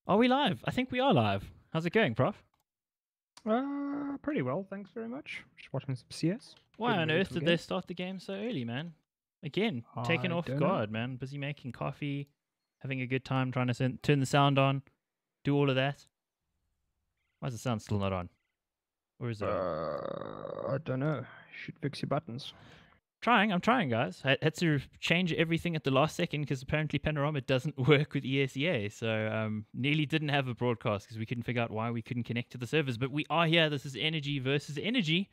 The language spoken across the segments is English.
Are we live? I think we are live. How's it going, Prof? Pretty well, thanks very much. Just watching some CS. Why Getting on ready earth for the did game. they start the game so early, man? Again, taken I off don't know. guard, man. Busy making coffee, having a good time, trying to turn the sound on, do all of that. Why is the sound still not on? Or is it on? I don't know. Should fix your buttons. I'm trying, guys. I had to change everything at the last second because apparently Panorama doesn't work with ESEA. So nearly didn't have a broadcast because we couldn't figure out why we couldn't connect to the servers. But we are here. This is Energy versus Energy.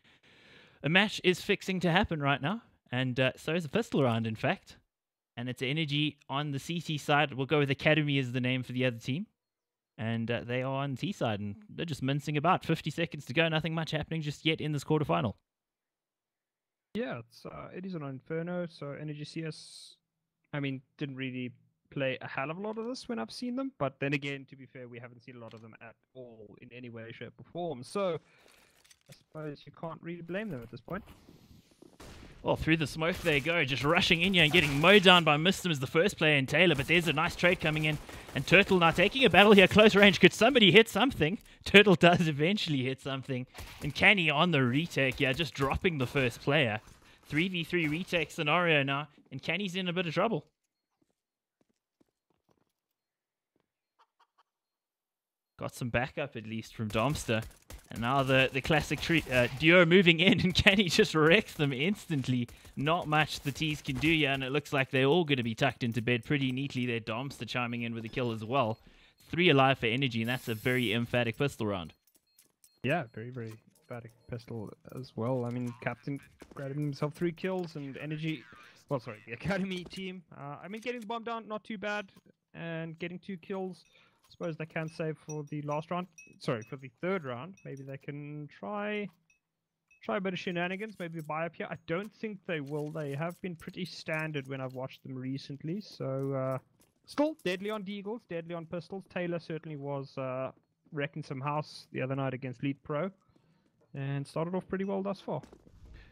A match is fixing to happen right now. And so is a pistol round, in fact. And it's Energy on the CT side. We'll go with Academy as the name for the other team. And they are on T side, and they're just mincing about. 50 seconds to go. Nothing much happening just yet in this quarterfinal. Yeah, it is an Inferno, so Energy CS, I mean, didn't really play a hell of a lot of this when I've seen them. But then again, to be fair, we haven't seen a lot of them at all in any way, shape, or form. So I suppose you can't really blame them at this point. Well, through the smoke they go, just rushing in here and getting mowed down by Mistim as the first player in Taylor, but there's a nice trade coming in, and Turtle now taking a battle here, close range. Could somebody hit something? Turtle does eventually hit something, and Canny on the retake, yeah, just dropping the first player. 3v3 retake scenario now, and Canny's in a bit of trouble. Got some backup at least from Domster. And now the classic duo moving in, and Canny just wrecks them instantly. Not much the T's can do here, and it looks like they're all going to be tucked into bed pretty neatly there. Domster chiming in with a kill as well. 3 alive for Energy, and that's a very emphatic pistol round. Yeah, very, very emphatic pistol as well. I mean, Captain grabbing himself 3 kills, and Energy, well, sorry, the Academy team. I mean, getting the bomb down, not too bad, and getting 2 kills. I suppose they can save for the last round. Sorry, for the third round. Maybe they can try a bit of shenanigans. Maybe buy up here. I don't think they will. They have been pretty standard when I've watched them recently. So still deadly on deagles, deadly on pistols. Taylor certainly was wrecking some house the other night against Lead Pro, and started off pretty well thus far.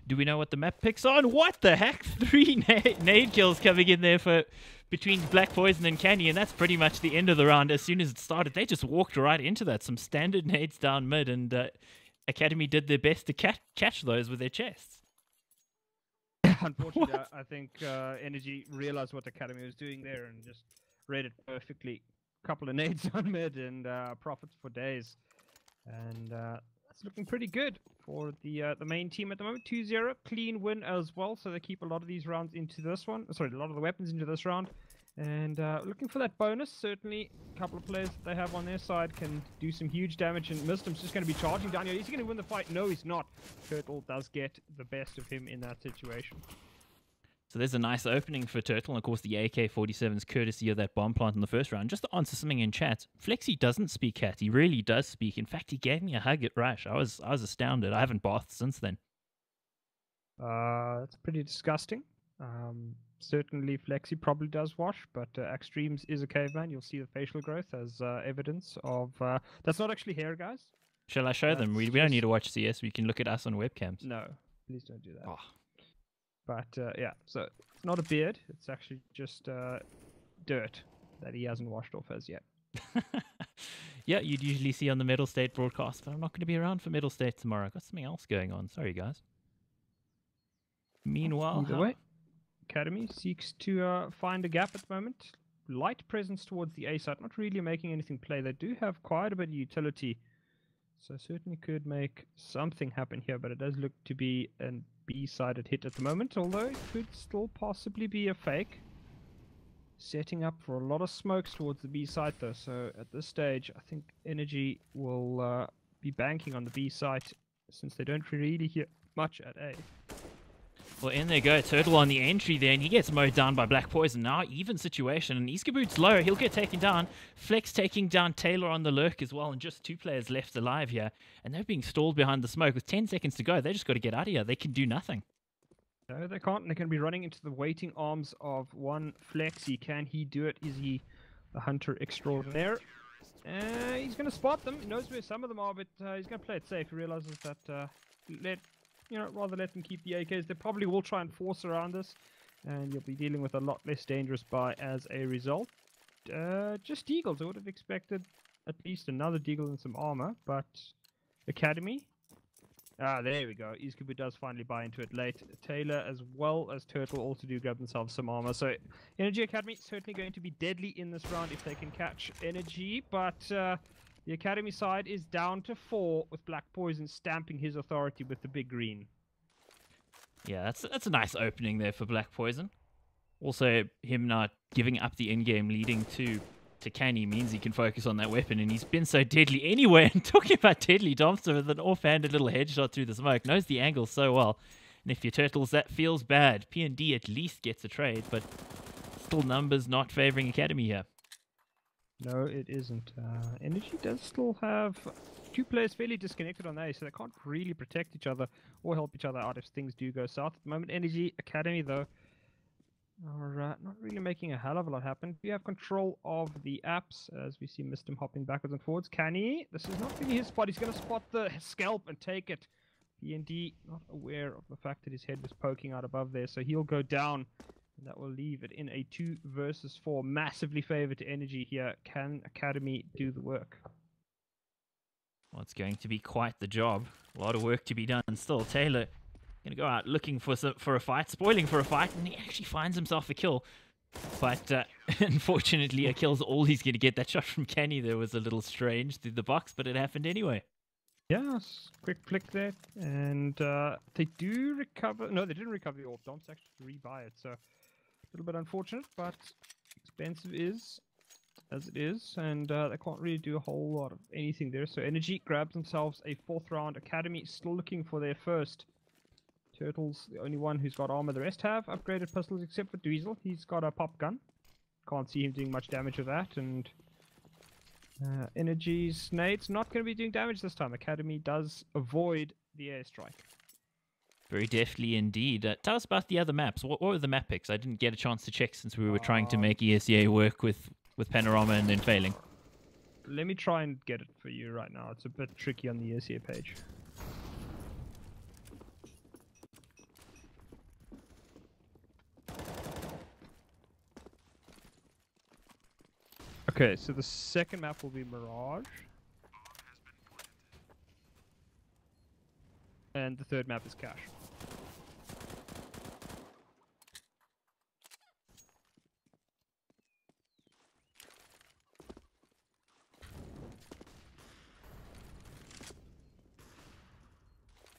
Do we know what the map picks on? What the heck? 3 nade kills coming in there for between Black Poison and Canny, and that's pretty much the end of the round. As soon as it started, they just walked right into that. Some standard nades down mid, and Academy did their best to catch those with their chests. Unfortunately, I think Energy realized what Academy was doing there and just read it perfectly. Couple of nades on mid and profits for days. And it's looking pretty good for the main team at the moment. 2-0, clean win as well. So they keep a lot of these rounds into this one. Sorry, a lot of the weapons into this round. And looking for that bonus. Certainly, a couple of players that they have on their side can do some huge damage. And Mistim's just going to be charging down here. Is he going to win the fight? No, he's not. Turtle does get the best of him in that situation. So there's a nice opening for Turtle, and of course the AK-47's courtesy of that bomb plant in the first round. Just to answer something in chat, Flexi doesn't speak cat. He really does speak. In fact, he gave me a hug at Rush. I was astounded. I haven't bathed since then. That's pretty disgusting. Certainly Flexi probably does wash, but Extremes is a caveman. You'll see the facial growth as evidence of... that's not actually hair, guys. Shall I show them? We don't need to watch CS. We can look at us on webcams. No, please don't do that. Oh. But yeah, so it's not a beard. It's actually just dirt that he hasn't washed off as yet. Yeah, you'd usually see on the Middle State broadcast, but I'm not going to be around for Middle State tomorrow. I've got something else going on. Sorry, guys. Meanwhile, either way, Academy seeks to find a gap at the moment. Light presence towards the A side, not really making anything play. They do have quite a bit of utility, so certainly could make something happen here, but it does look to be an B-sided hit at the moment, although it could still possibly be a fake. Setting up for a lot of smokes towards the B side though, so at this stage I think Energy will be banking on the B side since they don't really hear much at A. Well, in they go. Turtle on the entry there, and he gets mowed down by Black Poison. Now, even situation, and Iskaboot's low. He'll get taken down. Flex taking down Taylor on the lurk as well, and just 2 players left alive here. And they're being stalled behind the smoke. With 10 seconds to go, they just got to get out of here. They can do nothing. No, they can't. And they're going to be running into the waiting arms of one Flexi. Can he do it? Is he the hunter extraordinaire? He's going to spot them. He knows where some of them are, but he's going to play it safe. He realizes that rather let them keep the AKs. They probably will try and force around this, and you'll be dealing with a lot less dangerous buy as a result. Just Eagles. I would have expected at least another deagle and some armor, but Academy. There we go. eSports does finally buy into it late. Taylor as well as Turtle also do grab themselves some armor. So Energy Academy certainly going to be deadly in this round if they can catch Energy. But the Academy side is down to 4 with Black Poison stamping his authority with the big green. Yeah, that's a nice opening there for Black Poison. Also, him not giving up the in-game leading to Canny means he can focus on that weapon, and he's been so deadly anyway. And talking about deadly, Domster with an offhanded little headshot through the smoke, knows the angle so well. And if you're Turtles, that feels bad. P&D at least gets a trade, but still numbers not favoring Academy here. No, it isn't. Energy does still have 2 players fairly disconnected on A, so they can't really protect each other or help each other out if things do go south. At the moment, Energy Academy, though, are not really making a hell of a lot happen. We have control of the apps as we see Mistim hopping backwards and forwards. Canny, this is not really his spot. He's going to spot the scalp and take it. P&D not aware of the fact that his head was poking out above there, so he'll go down. And that will leave it in a 2 versus 4. Massively favored to Energy here. Can Academy do the work? Well, it's going to be quite the job. A lot of work to be done still. Taylor going to go out looking for a fight, spoiling for a fight, and he actually finds himself a kill. But unfortunately, a kill's all he's going to get. That shot from Kenny there was a little strange through the box, but it happened anyway. Yeah, quick flick there. And they do recover. No, they didn't recover the AWP. Dom's actually rebuy it. So a little bit unfortunate, but expensive is as it is. And they can't really do a whole lot of anything there. So Energy grabs themselves a 4th round. Academy still looking for their first. Turtles, the only one who's got armor. The rest have upgraded pistols except for Dweezil. He's got a pop gun. Can't see him doing much damage with that. And Energy's nade's not going to be doing damage this time. Academy does avoid the airstrike. Very deftly indeed. Tell us about the other maps. What were the map picks? I didn't get a chance to check since we were trying to make ESEA work with Panorama and then failing. Let me try and get it for you right now. It's a bit tricky on the ESEA page. Okay, so the second map will be Mirage. And the third map is Cache.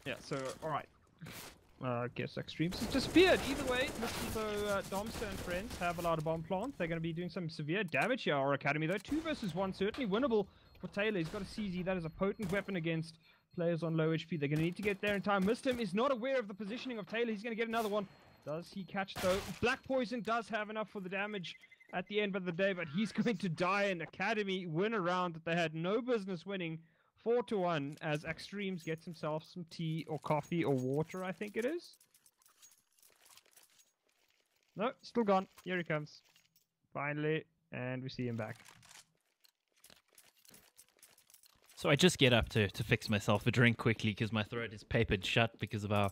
Yeah, so, alright. I guess Extremes has disappeared. Either way, looks as though Domster and friends have a lot of bomb plants. They're going to be doing some severe damage here, our Academy, though. 2 versus 1, certainly winnable for Taylor. He's got a CZ. That is a potent weapon against players on low HP. They're going to need to get there in time. Mistim is not aware of the positioning of Taylor. He's going to get another one. Does he catch, though? Black Poison does have enough for the damage at the end of the day, but he's going to die. And Academy win a round that they had no business winning. 4-1 as Extremes gets himself some tea or coffee or water, I think it is. No, still gone. Here he comes. Finally, and we see him back. So I just get up to fix myself a drink quickly because my throat is papered shut because of our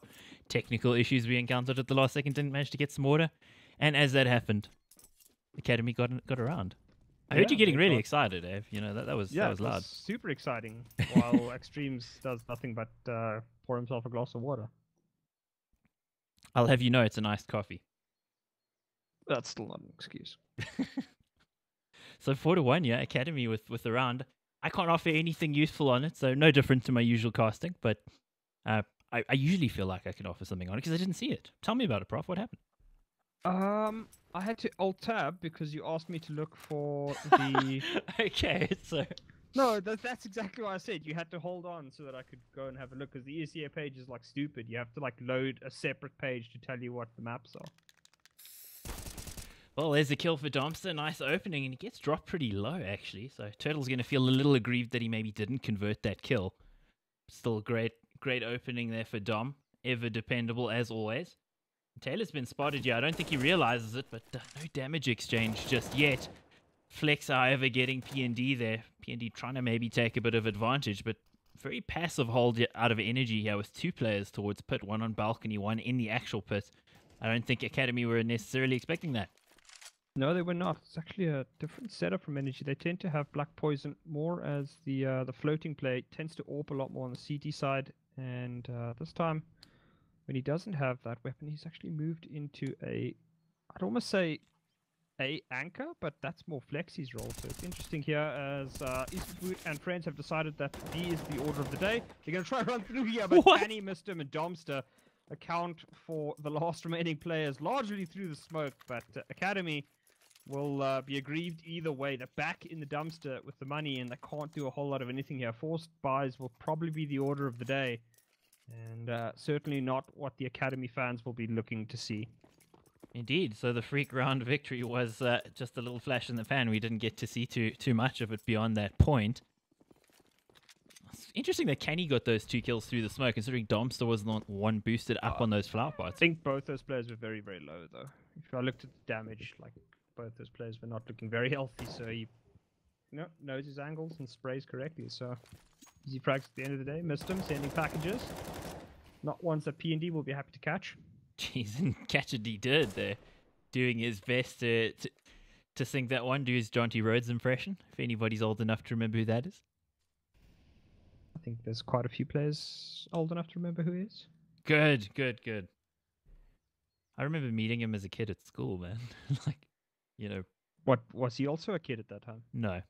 technical issues we encountered at the last second. Didn't manage to get some water. And as that happened, Academy got around. I heard you getting really excited, Ev. You know, that was loud. Super exciting. While Extremes does nothing but pour himself a glass of water. I'll have you know it's an iced coffee. That's still not an excuse. So 4-1, yeah, Academy with the round. I can't offer anything useful on it, so no different to my usual casting, but I usually feel like I can offer something on it because I didn't see it. Tell me about it, Prof. What happened? I had to alt-tab because you asked me to look for the... Okay, so... No, that's exactly what I said. You had to hold on so that I could go and have a look, because the ESEA page is, like, stupid. You have to, like, load a separate page to tell you what the maps are. Well, there's a kill for Domster. Nice opening, and he gets dropped pretty low, actually. So Turtle's going to feel a little aggrieved that he maybe didn't convert that kill. Still great opening there for Dom. Ever dependable, as always. Taylor's been spotted, yeah. I don't think he realizes it, but no damage exchange just yet. Flex, however, getting P&D there. P&D trying to maybe take a bit of advantage, but very passive hold out of energy here with 2 players towards pit, 1 on balcony, 1 in the actual pit. I don't think Academy were necessarily expecting that. No, they were not. It's actually a different setup from Energy. They tend to have Black Poison more as the floating play. Tends to AWP a lot more on the CT side. And this time, when he doesn't have that weapon, he's actually moved into I'd almost say a anchor, but that's more Flexi's role. So it's interesting here as eSports and friends have decided that B is the order of the day. They're going to try and run through here, but Kenny, Mistim, and Domster account for the last remaining players largely through the smoke. But Academy will be aggrieved either way. They're back in the dumpster with the money, and they can't do a whole lot of anything here. Forced buys will probably be the order of the day, and certainly not what the Academy fans will be looking to see. Indeed. So the freak round victory was just a little flash in the pan. We didn't get to see too much of it beyond that point. It's interesting that Kenny got those 2 kills through the smoke, considering Domster was not one boosted up on those flower pots. I think both those players were very, very low, though. If I looked at the damage, like, both those players were not looking very healthy, so he knows his angles and sprays correctly. So easy frags at the end of the day. Missed him, sending packages. Not ones that P&D will be happy to catch. Jeez, and catch it he did there. Doing his best to sing that one, do his Jonty Rhodes impression, if anybody's old enough to remember who that is. I think there's quite a few players old enough to remember who he is. Good. I remember meeting him as a kid at school, man. Like, you know. What, was he also a kid at that time? No.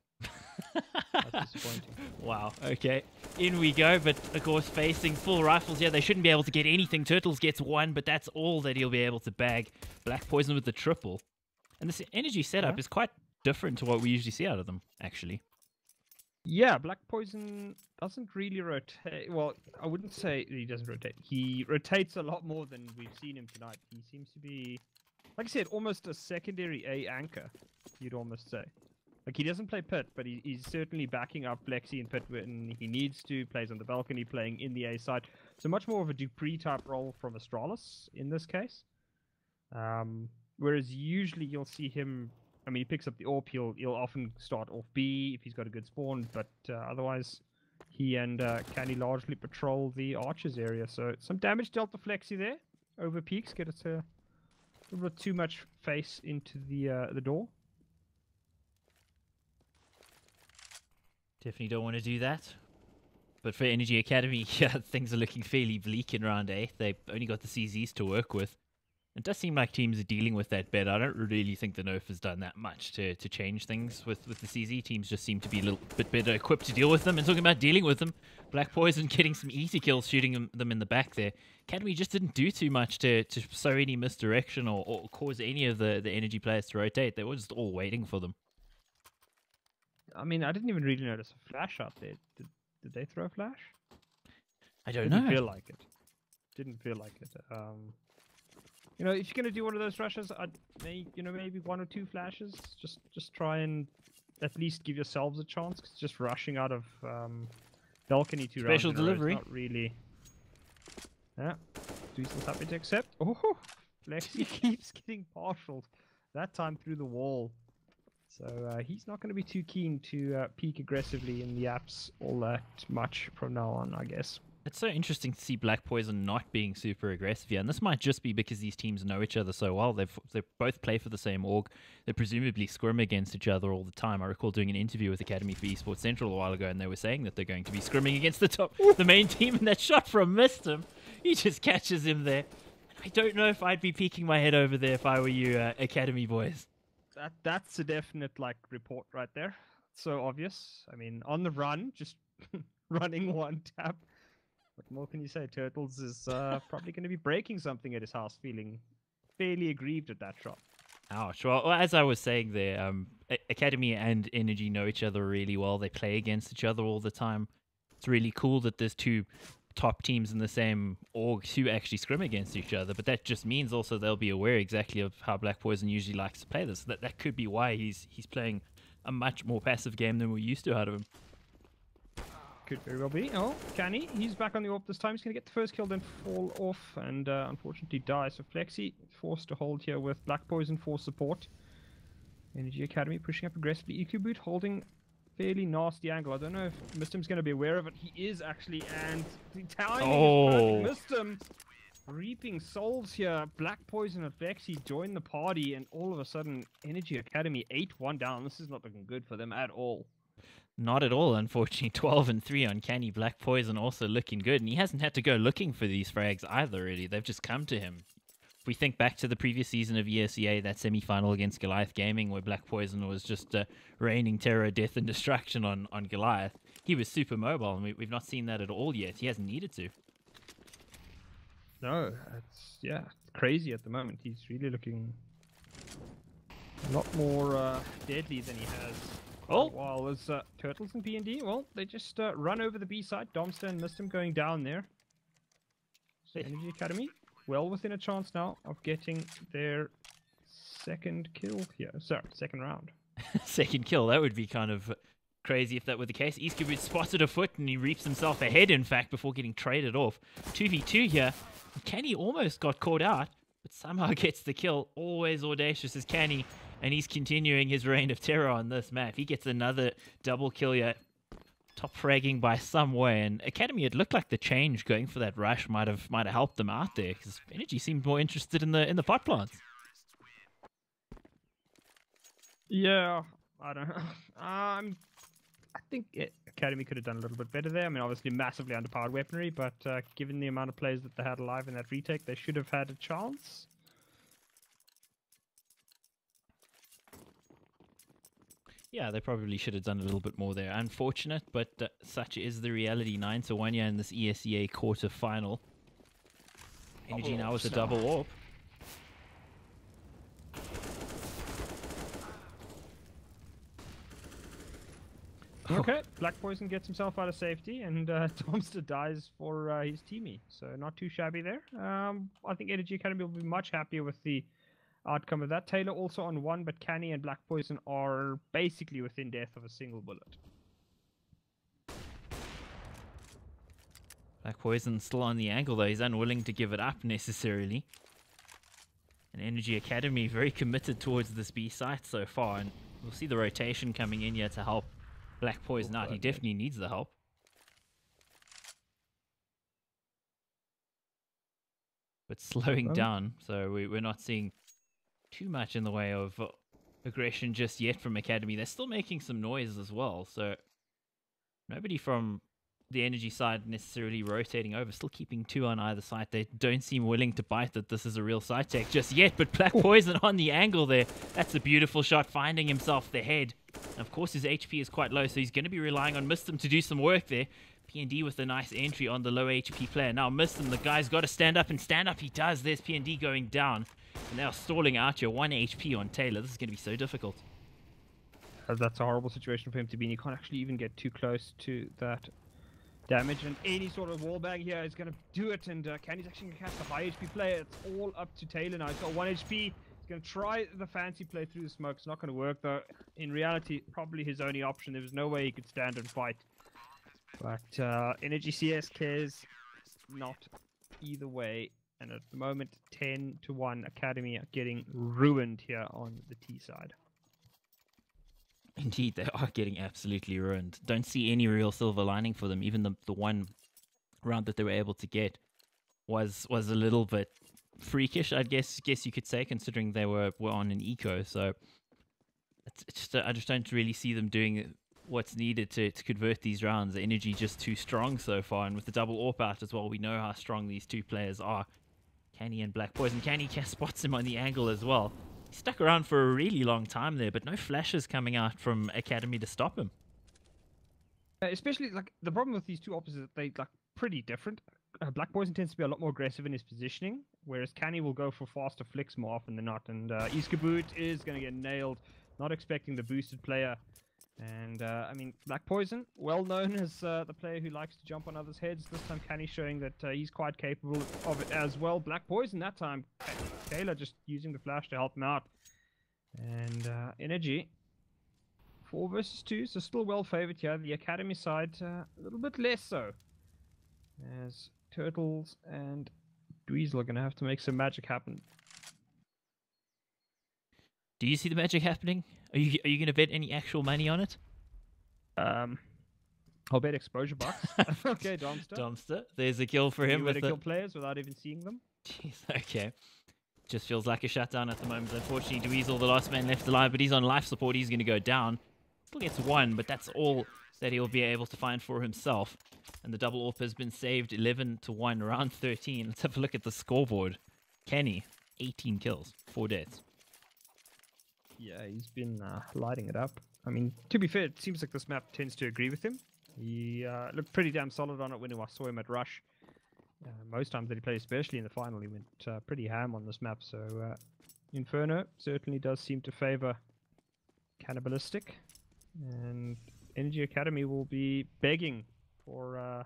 That's disappointing. Wow, okay. In we go, but of course facing full rifles here, they shouldn't be able to get anything. Turtles gets 1, but that's all that he'll be able to bag. Black Poison with the triple. And this energy setup is quite different to what we usually see out of them, actually. Yeah, Black Poison doesn't really rotate. Well, I wouldn't say he doesn't rotate. He rotates a lot more than we've seen him tonight. He seems to be, like I said, almost a secondary A anchor, you'd almost say. Like, he doesn't play pit, but he's certainly backing up Flexi and pit when he needs to. Plays on the balcony, playing in the A side. So much more of a Dupree type role from Astralis in this case. Whereas usually you'll see him, I mean, he picks up the AWP, he'll often start off B if he's got a good spawn, but otherwise he and Candy largely patrol the Archers area. So some damage dealt to Flexi there. Over peaks, get it a little bit too much face into the door. Definitely don't want to do that. But for Energy Academy, yeah, things are looking fairly bleak in round 8. They've only got the CZs to work with. It does seem like teams are dealing with that better. I don't really think the nerf has done that much to change things with the CZ. Teams just seem to be a little bit better equipped to deal with them. And talking about dealing with them, Black Poison getting some easy kills, shooting them in the back there. Academy just didn't do too much to sow any misdirection or cause any of the Energy players to rotate. They were just all waiting for them. I mean, I didn't even really notice a flash out there. Did they throw a flash? I don't know. Didn't feel like it. Didn't feel like it. You know, if you're gonna do one of those rushes, maybe 1 or 2 flashes. Just try and at least give yourselves a chance. Cause just rushing out of balcony 2 rounds Special delivery. Not really. Yeah, Dweezil's happy to accept. Oh, Flexi keeps getting partialed. That time through the wall. So he's not going to be too keen to peek aggressively in the apps all that much from now on, I guess. It's so interesting to see Black Poison not being super aggressive here, and this might just be because these teams know each other so well. They both play for the same org. They presumably scrim against each other all the time. I recall doing an interview with Academy for eSports Central a while ago, and they were saying that they're going to be scrimming against the main team, and that shot from missed him. He just catches him there. I don't know if I'd be peeking my head over there if I were you, Academy boys. That's a definite report right there. So obvious. I mean, on the run, just running 1 tap. What more can you say? Turtles is probably going to be breaking something at his house, feeling fairly aggrieved at that shot. Ouch. Well, as I was saying there, Academy and Energy know each other really well. They play against each other all the time. It's really cool that there's 2 top teams in the same org who actually scrim against each other, but that just means also they'll be aware exactly of how Black Poison usually likes to play this. That could be why he's playing a much more passive game than we're used to out of him. Could very well be. Oh, Canny, he's back on the AWP this time. He's going to get the first kill, then fall off and unfortunately die. So Flexi forced to hold here with Black Poison for support. Energy Academy pushing up aggressively. EQ Boot holding fairly nasty angle. I don't know if Mistim's going to be aware of it. He is actually, and the timing is perfect. Mistim reaping souls here. Black Poison and Vexy join the party, and all of a sudden, Energy Academy 8-1 down. This is not looking good for them at all. Not at all, unfortunately. 12-3 on Canny. Black Poison also looking good, and he hasn't had to go looking for these frags either, really. They've just come to him. If we think back to the previous season of ESEA, that semi-final against Goliath Gaming, where Black Poison was just raining terror, death, and destruction on Goliath, he was super mobile, and we've not seen that at all yet. He hasn't needed to. No, it's crazy at the moment. He's really looking a lot more deadly than he has. Oh, While there's Turtles and P&D, well, they just run over the B side. Domster and missed him going down there. So Energy Academy, well within a chance now of getting their second kill here. Sorry, second round. second kill. That would be kind of crazy if that were the case. Eastcube spotted a foot and he reaps himself ahead, in fact, before getting traded off. 2v2 here. Canny almost got caught out, but somehow gets the kill. Always audacious as Canny, and he's continuing his reign of terror on this map. He gets another double kill here. Top fragging by some way, and Academy, it looked like the change going for that rush might have helped them out there, because Energy seemed more interested in the pot plants. Yeah, I don't know. I think Academy could have done a little bit better there. I mean, obviously massively underpowered weaponry, but given the amount of players that they had alive in that retake, they should have had a chance. Yeah, they probably should have done a little bit more there. Unfortunate, but such is the reality. 9-1 in this ESEA quarter final. Energy now with a double warp. Okay, Black Poison gets himself out of safety, and Tomster dies for his teammate. So not too shabby there. I think Energy Academy will be much happier with the outcome of that. Taylor also on 1, but Canny and Black Poison are basically within death of a single bullet. Black Poison still on the angle, though. He's unwilling to give it up necessarily. And Energy Academy very committed towards this B site so far, and we'll see the rotation coming in here to help Black Poison out. He definitely needs the help. But slowing down, so we're not seeing too much in the way of aggression just yet from Academy. They're still making some noise as well, so nobody from the Energy side necessarily rotating over, still keeping 2 on either side. They don't seem willing to bite that this is a real side tech just yet, but Black Poison on the angle there. That's a beautiful shot, finding himself the head. And of course, his HP is quite low, so he's going to be relying on Mistim to do some work there. P&D with a nice entry on the low HP player. Now Mistim, the guy's got to stand up, and stand up he does. There's P&D going down. And now stalling out here, 1 HP on Taylor. This is going to be so difficult. That's a horrible situation for him to be in. You can't actually even get too close to that damage, and any sort of wall bag here is going to do it, and Candy's actually going to catch the high HP player. It's all up to Taylor now. He's got 1 HP. He's going to try the fancy play through the smoke. It's not going to work, though. In reality, probably his only option. There was no way he could stand and fight. But Energy CS cares not either way, and at the moment, 10-1 Academy are getting ruined here on the T side. Indeed, they are getting absolutely ruined. Don't see any real silver lining for them. Even the one round that they were able to get was a little bit freakish, I guess you could say, considering they were on an eco. So it's just, I just don't really see them doing what's needed to convert these rounds. The energy just too strong so far, and with the double AWP out as well, we know how strong these two players are. Canny and Black Poison. Canny spots him on the angle as well. He stuck around for a really long time there, but no flashes coming out from Academy to stop him. Especially, like, the problem with these two opposites, they like pretty different. Black Poison tends to be a lot more aggressive in his positioning, whereas Canny will go for faster flicks more often than not. And Iskaboot is going to get nailed, not expecting the boosted player. And I mean, Black Poison, well known as the player who likes to jump on others' heads. This time, Canny showing that he's quite capable of it as well. Black Poison that time, Taylor just using the flash to help him out. And Energy, 4 versus 2, so still well favored here. The Academy side, a little bit less so, as Turtles and Dweezil are going to have to make some magic happen. Do you see the magic happening? Are you going to bet any actual money on it? I'll bet exposure bucks. Okay, Domster. Domster. There's a kill for him. You to kill players without even seeing them. Jeez, okay. Just feels like a shutdown at the moment. Unfortunately, Dweezil, the last man left alive, but he's on life support. He's going to go down. Still gets one, but that's all that he'll be able to find for himself. And the double AWP has been saved 11-1, round 13. Let's have a look at the scoreboard. Kenny, 18 kills, 4 deaths. Yeah, he's been lighting it up. I mean, to be fair, it seems like this map tends to agree with him. He looked pretty damn solid on it when I saw him at Rush. Most times that he played, especially in the final, he went pretty ham on this map. So Inferno certainly does seem to favor Cannibalistic. And Energy Academy will be begging for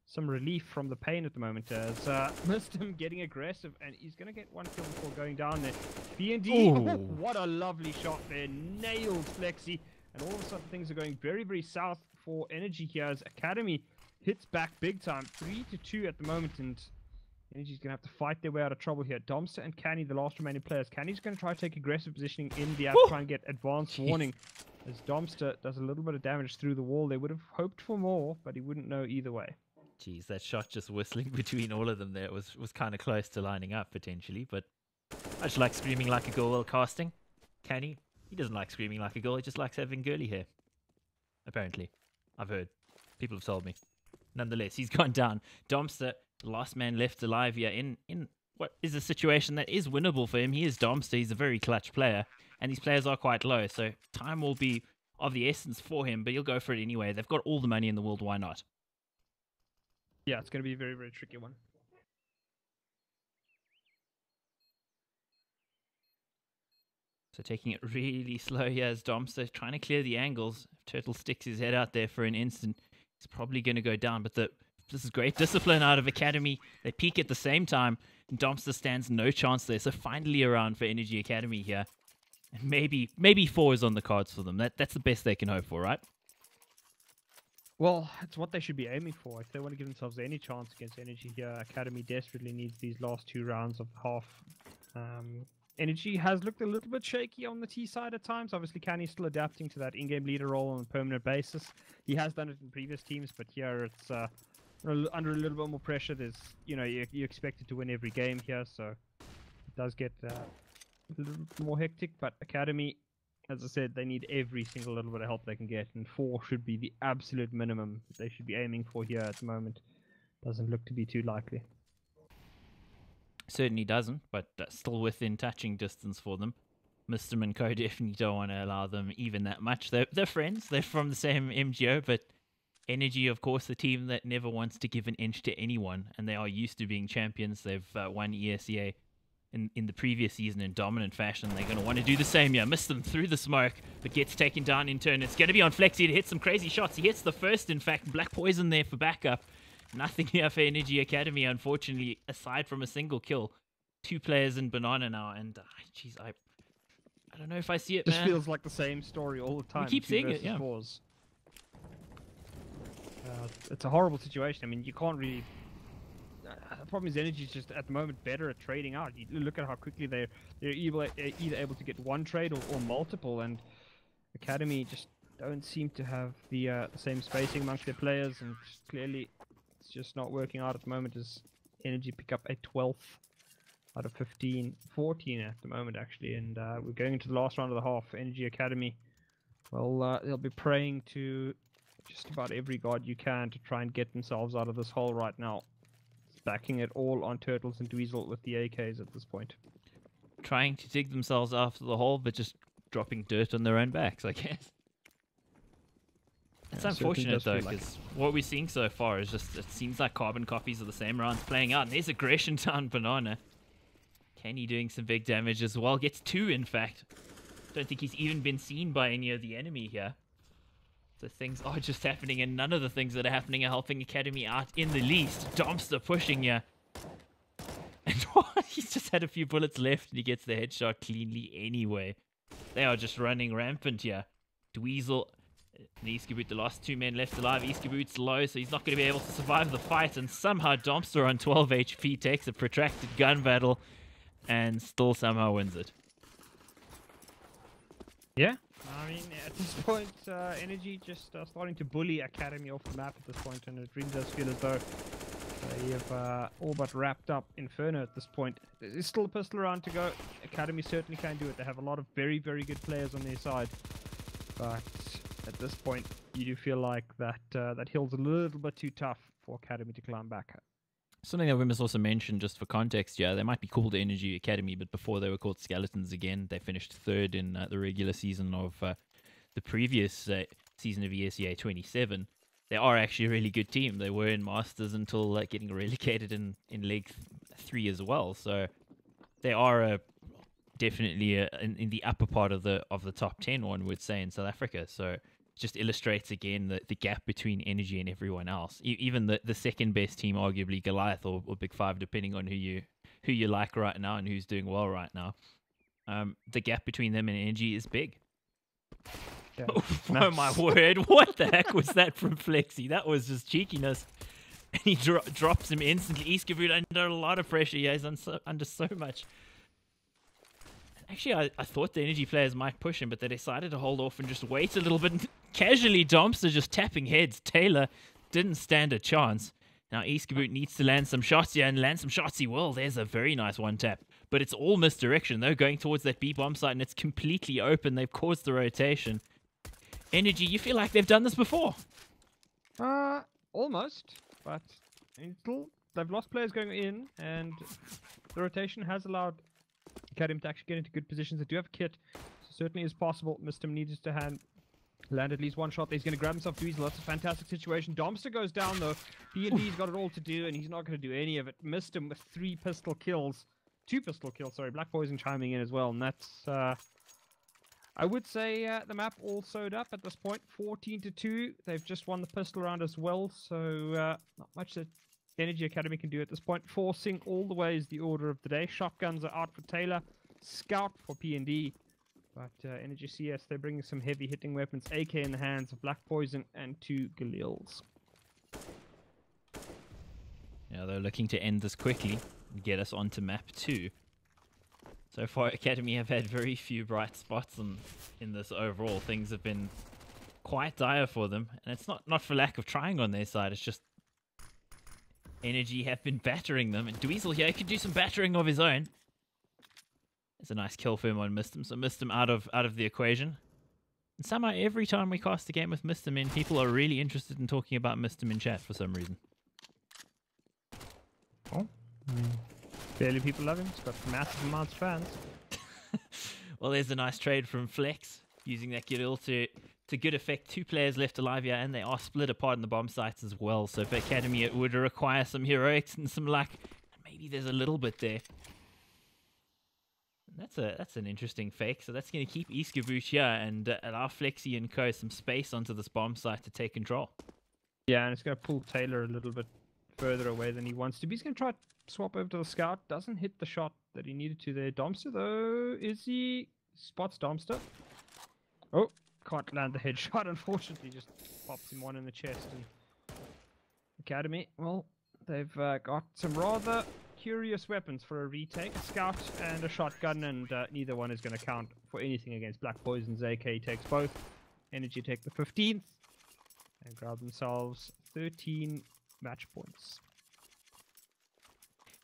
some relief from the pain at the moment, as missed him getting aggressive, and he's going to get one kill before going down there. B&D, oh, what a lovely shot there, nailed Flexi, and all of a sudden things are going very, very south for Energy here, as Academy hits back big time, 3-2 at the moment, and Energy's going to have to fight their way out of trouble here. Domster and Canny, the last remaining players. Canny's going to try to take aggressive positioning in the app, try and get advanced warning, as Domster does a little bit of damage through the wall. They would have hoped for more, but he wouldn't know either way. Jeez, that shot just whistling between all of them there was kind of close to lining up potentially, but much like screaming like a girl while casting, Canny, he doesn't like screaming like a girl, he just likes having girly hair. Apparently. I've heard. People have told me. Nonetheless, he's gone down. Domster, the last man left alive here in what is a situation that is winnable for him. He is Domster, he's a very clutch player, and these players are quite low, so time will be of the essence for him, but he'll go for it anyway. They've got all the money in the world, why not? Yeah, it's going to be a very, very tricky one. So taking it really slow here as Domster trying to clear the angles. If Turtle sticks his head out there for an instant, he's probably going to go down. But this is great discipline out of Academy. They peak at the same time, and Domster stands no chance there. So finally around for Energy Academy here. And maybe 4 is on the cards for them. That's the best they can hope for, right? Well, it's what they should be aiming for. If they want to give themselves any chance against Energy here, Academy desperately needs these last 2 rounds of half. Energy has looked a little bit shaky on the T side at times. Obviously, Canny's still adapting to that in-game leader role on a permanent basis. He has done it in previous teams, but here it's under a little bit more pressure. There's, you expect it to win every game here, so it does get a little bit more hectic. But Academy, as I said, they need every single little bit of help they can get, and 4 should be the absolute minimum they should be aiming for here at the moment. Doesn't look to be too likely. Certainly doesn't, but still within touching distance for them. Mr. and Co definitely don't want to allow them even that much. They're friends, they're from the same MGO, but Energy, of course, the team that never wants to give an inch to anyone, and they are used to being champions. They've won ESEA in the previous season in dominant fashion. They're going to want to do the same here. Miss them through the smoke, but gets taken down in turn. It's going to be on Flexi to hit some crazy shots. He hits the first, in fact. Black Poison there for backup. Nothing here for Energy Academy, unfortunately, aside from a single kill. 2 players in Banana now, and jeez, I don't know if I see it, man. This feels like the same story all the time. We keep seeing it, yeah. It's a horrible situation. I mean, you can't really... the problem is Energy's just, at the moment, better at trading out. You look at how quickly they're either able to get one trade or multiple, and Academy just don't seem to have the same spacing amongst their players, and clearly it's just not working out at the moment as Energy pick up a 12th out of 15, 14 at the moment actually, and we're going into the last round of the half. Energy Academy, well, they'll be praying to just about every god you can to try and get themselves out of this hole right now. Stacking it all on Turtles and Dweezil with the AKs at this point. Trying to dig themselves out of the hole, but just dropping dirt on their own backs, I guess. It's unfortunate though, because what we're seeing so far is just, it seems like carbon copies of the same rounds playing out, and there's aggression down Banana. Kenny doing some big damage as well, gets 2 in fact. Don't think he's even been seen by any of the enemy here. So things are just happening, and none of the things that are happening are helping Academy out in the least. Domster pushing here. And he's just had a few bullets left, and he gets the headshot cleanly anyway. They are just running rampant here. Dweezil and Eskiboot, the last 2 men left alive. Eskiboot's low, so he's not going to be able to survive the fight. And somehow Domster on 12 HP takes a protracted gun battle and still somehow wins it. Yeah, I mean, at this point, Energy just starting to bully Academy off the map at this point, and it really does feel as though They have all but wrapped up Inferno at this point. There's still a pistol round to go. Academy certainly can do it. They have a lot of very, very good players on their side. But at this point, you do feel like that that hill's a little bit too tough for Academy to climb back. Something that we must also mention, just for context, yeah, they might be called Energy Academy, but before they were called Skeletons again. They finished third in the regular season of the previous season of ESEA 27. They are actually a really good team. They were in Masters until getting relegated in League 3 as well. So they are definitely in the upper part of the top 10, one would say, in South Africa. So it just illustrates again the gap between Energy and everyone else. Even the second best team, arguably Goliath or Big Five, depending on who you like right now and who's doing well right now. The gap between them and Energy is big. Yeah. Oh my word, what the heck was that from Flexi? That was just cheekiness. And he drops him instantly. Iskavud under a lot of pressure. Yeah, he's under so much. Actually, I thought the Energy players might push him, but they decided to hold off and just wait a little bit. Casually, Dumpster just tapping heads. Taylor didn't stand a chance. Now, Iskavud needs to land some shots here, and land some shots he will. There's a very nice one tap. But it's all misdirection. They're going towards that B bomb site, and it's completely open. They've caused the rotation. Energy, you feel like they've done this before? Almost, but still, they've lost players going in, and the rotation has allowed Academy to actually get into good positions. They do have a kit, so certainly is possible. Mistim needs to land at least one shot. He's going to grab himself to Weasel. That's a fantastic situation. Domster goes down, though. B&D's got it all to do, and he's not going to do any of it. Mistim with 2 pistol kills, sorry. Black Poison chiming in as well, and that's... I would say the map all sewed up at this point, 14-2. They've just won the pistol round as well, so not much that Energy Academy can do at this point. Forcing all the way is the order of the day. Shotguns are out for Taylor, Scout for P&D. But Energy CS, they're bringing some heavy hitting weapons. AK in the hands of Black Poison and 2 Galils. Yeah, they're looking to end this quickly and get us onto map 2. So far, Academy have had very few bright spots in this overall. Things have been quite dire for them. And it's not for lack of trying on their side. It's just Energy have been battering them. And Dweezil here could do some battering of his own. It's a nice kill for him on Mistim. So Mistim out of the equation. And somehow every time we cast a game with Mistim in, people are really interested in talking about Mistim in chat for some reason. Oh, barely people love him. He's got massive amounts of fans. Well, there's a nice trade from Flex, using that Gidil to good effect. 2 players left alive here, and they are split apart in the bomb sites as well. So for Academy, it would require some heroics and some luck. Maybe there's a little bit there. And that's an interesting fake. So that's going to keep Iskavud here and allow Flexi and Co some space onto this bomb site to take control. Yeah, and it's going to pull Taylor a little bit further away than he wants to be. He's going to try swap over to the Scout. Doesn't hit the shot that he needed to there. Domster, though, is he? Spots Domster. Oh, can't land the headshot, unfortunately. Just pops him one in the chest. And Academy, well, they've got some rather curious weapons for a retake. A Scout and a shotgun, and neither one is going to count for anything against Black Poison's AK. Takes both. Energy take the 15th and grab themselves 13 match points.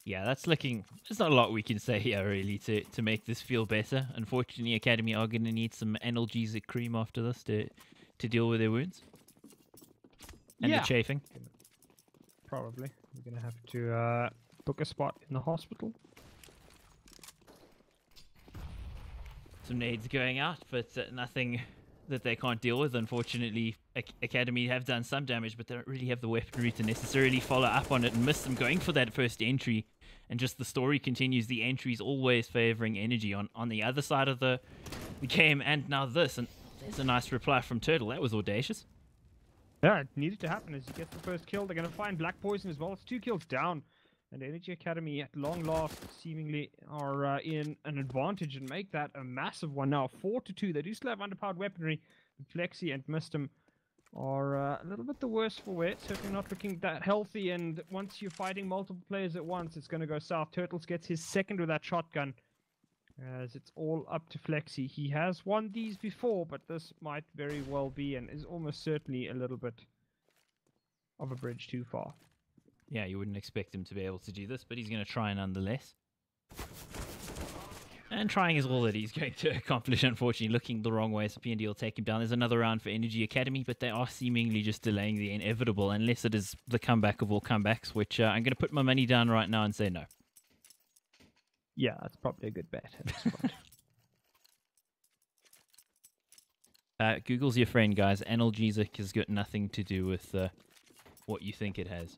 Yeah, that's looking... There's not a lot we can say here, really, to make this feel better. Unfortunately, Academy are going to need some analgesic cream after this to deal with their wounds. And the chafing. Probably. We're going to have to book a spot in the hospital. Some nades going out, but nothing that they can't deal with. Unfortunately, Academy have done some damage, but they don't really have the weaponry to necessarily follow up on it and miss them going for that first entry. And just the story continues. The entries always favoring Energy on the other side of the game. And now this. And there's a nice reply from Turtle. That was audacious. Yeah, it needed to happen as he gets the first kill. They're going to find Black Poison as well. It's 2 kills down. And Energy Academy, at long last, seemingly are in an advantage and make that a massive one now. 4-2. They do still have underpowered weaponry. Flexi and Mistim are a little bit the worse for wear. Certainly not looking that healthy. And once you're fighting multiple players at once, it's going to go south. Turtles gets his second with that shotgun, as it's all up to Flexi. He has won these before, but this might very well be and is almost certainly a little bit of a bridge too far. Yeah, you wouldn't expect him to be able to do this, but he's going to try nonetheless. And trying is all that he's going to accomplish, unfortunately. Looking the wrong way, so PND will take him down. There's another round for Energy Academy, but they are seemingly just delaying the inevitable, unless it is the comeback of all comebacks, which I'm going to put my money down right now and say no. Yeah, that's probably a good bet at this point. Google's your friend, guys. Analgesic has got nothing to do with what you think it has.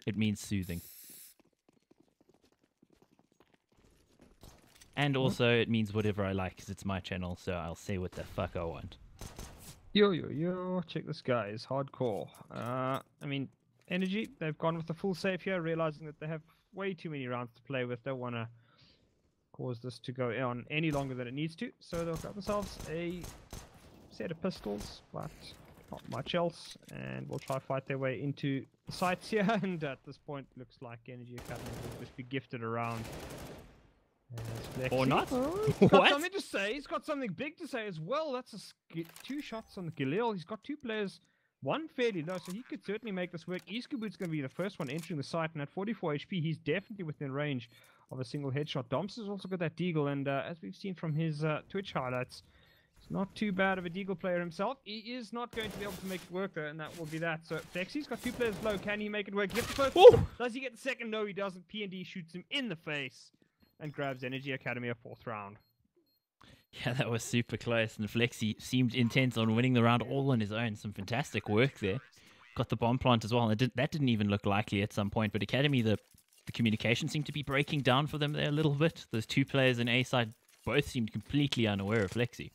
It means soothing. And also, it means whatever I like, because it's my channel, so I'll say what the fuck I want. Yo, check this guy, he's hardcore. I mean, Energy, they've gone with the full save here, realizing that they have way too many rounds to play with. Don't want to cause this to go on any longer than it needs to, so they'll grab themselves a set of pistols, but not much else, and we'll try to fight their way into the sites here, and at this point, looks like Energy Academy will just be gifted around. Or not? Oh, he's got something to say. He's got something big to say as well. That's two shots on the Galil. He's got two players, one fairly low, so he could certainly make this work. Eskoboot's going to be the first one entering the site, and at 44 HP, he's definitely within range of a single headshot. Domps has also got that deagle, and as we've seen from his Twitch highlights, he's not too bad of a deagle player himself. He is not going to be able to make it work, though, and that will be that. So Flexi's got two players low. Can he make it work? He gets the first. Ooh! Does he get the second? No, he doesn't. PND shoots him in the face and grabs Energy Academy a 4th round. Yeah, that was super close, and Flexi seemed intent on winning the round all on his own. Some fantastic work there. Got the bomb plant as well, and that didn't even look likely at some point, but Academy, the communication seemed to be breaking down for them there a little bit. Those two players in A side both seemed completely unaware of Flexi.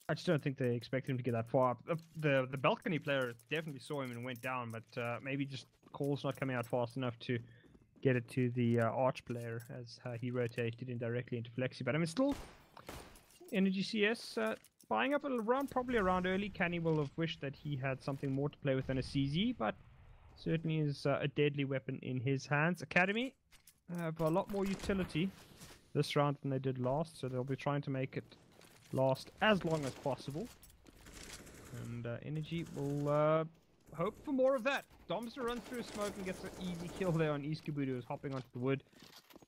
I just don't think they expected him to get that far. The balcony player definitely saw him and went down, but maybe just calls not coming out fast enough to get it to the arch player as he rotated indirectly into Flexi. But I mean, still, Energy CS buying up a round, probably around early. Kenny will have wished that he had something more to play with than a CZ, but certainly is a deadly weapon in his hands. Academy have a lot more utility this round than they did last, so they'll be trying to make it last as long as possible. And Energy will hope for more of that. Domster runs through smoke and gets an easy kill there on Eskoboot, who is hopping onto the wood.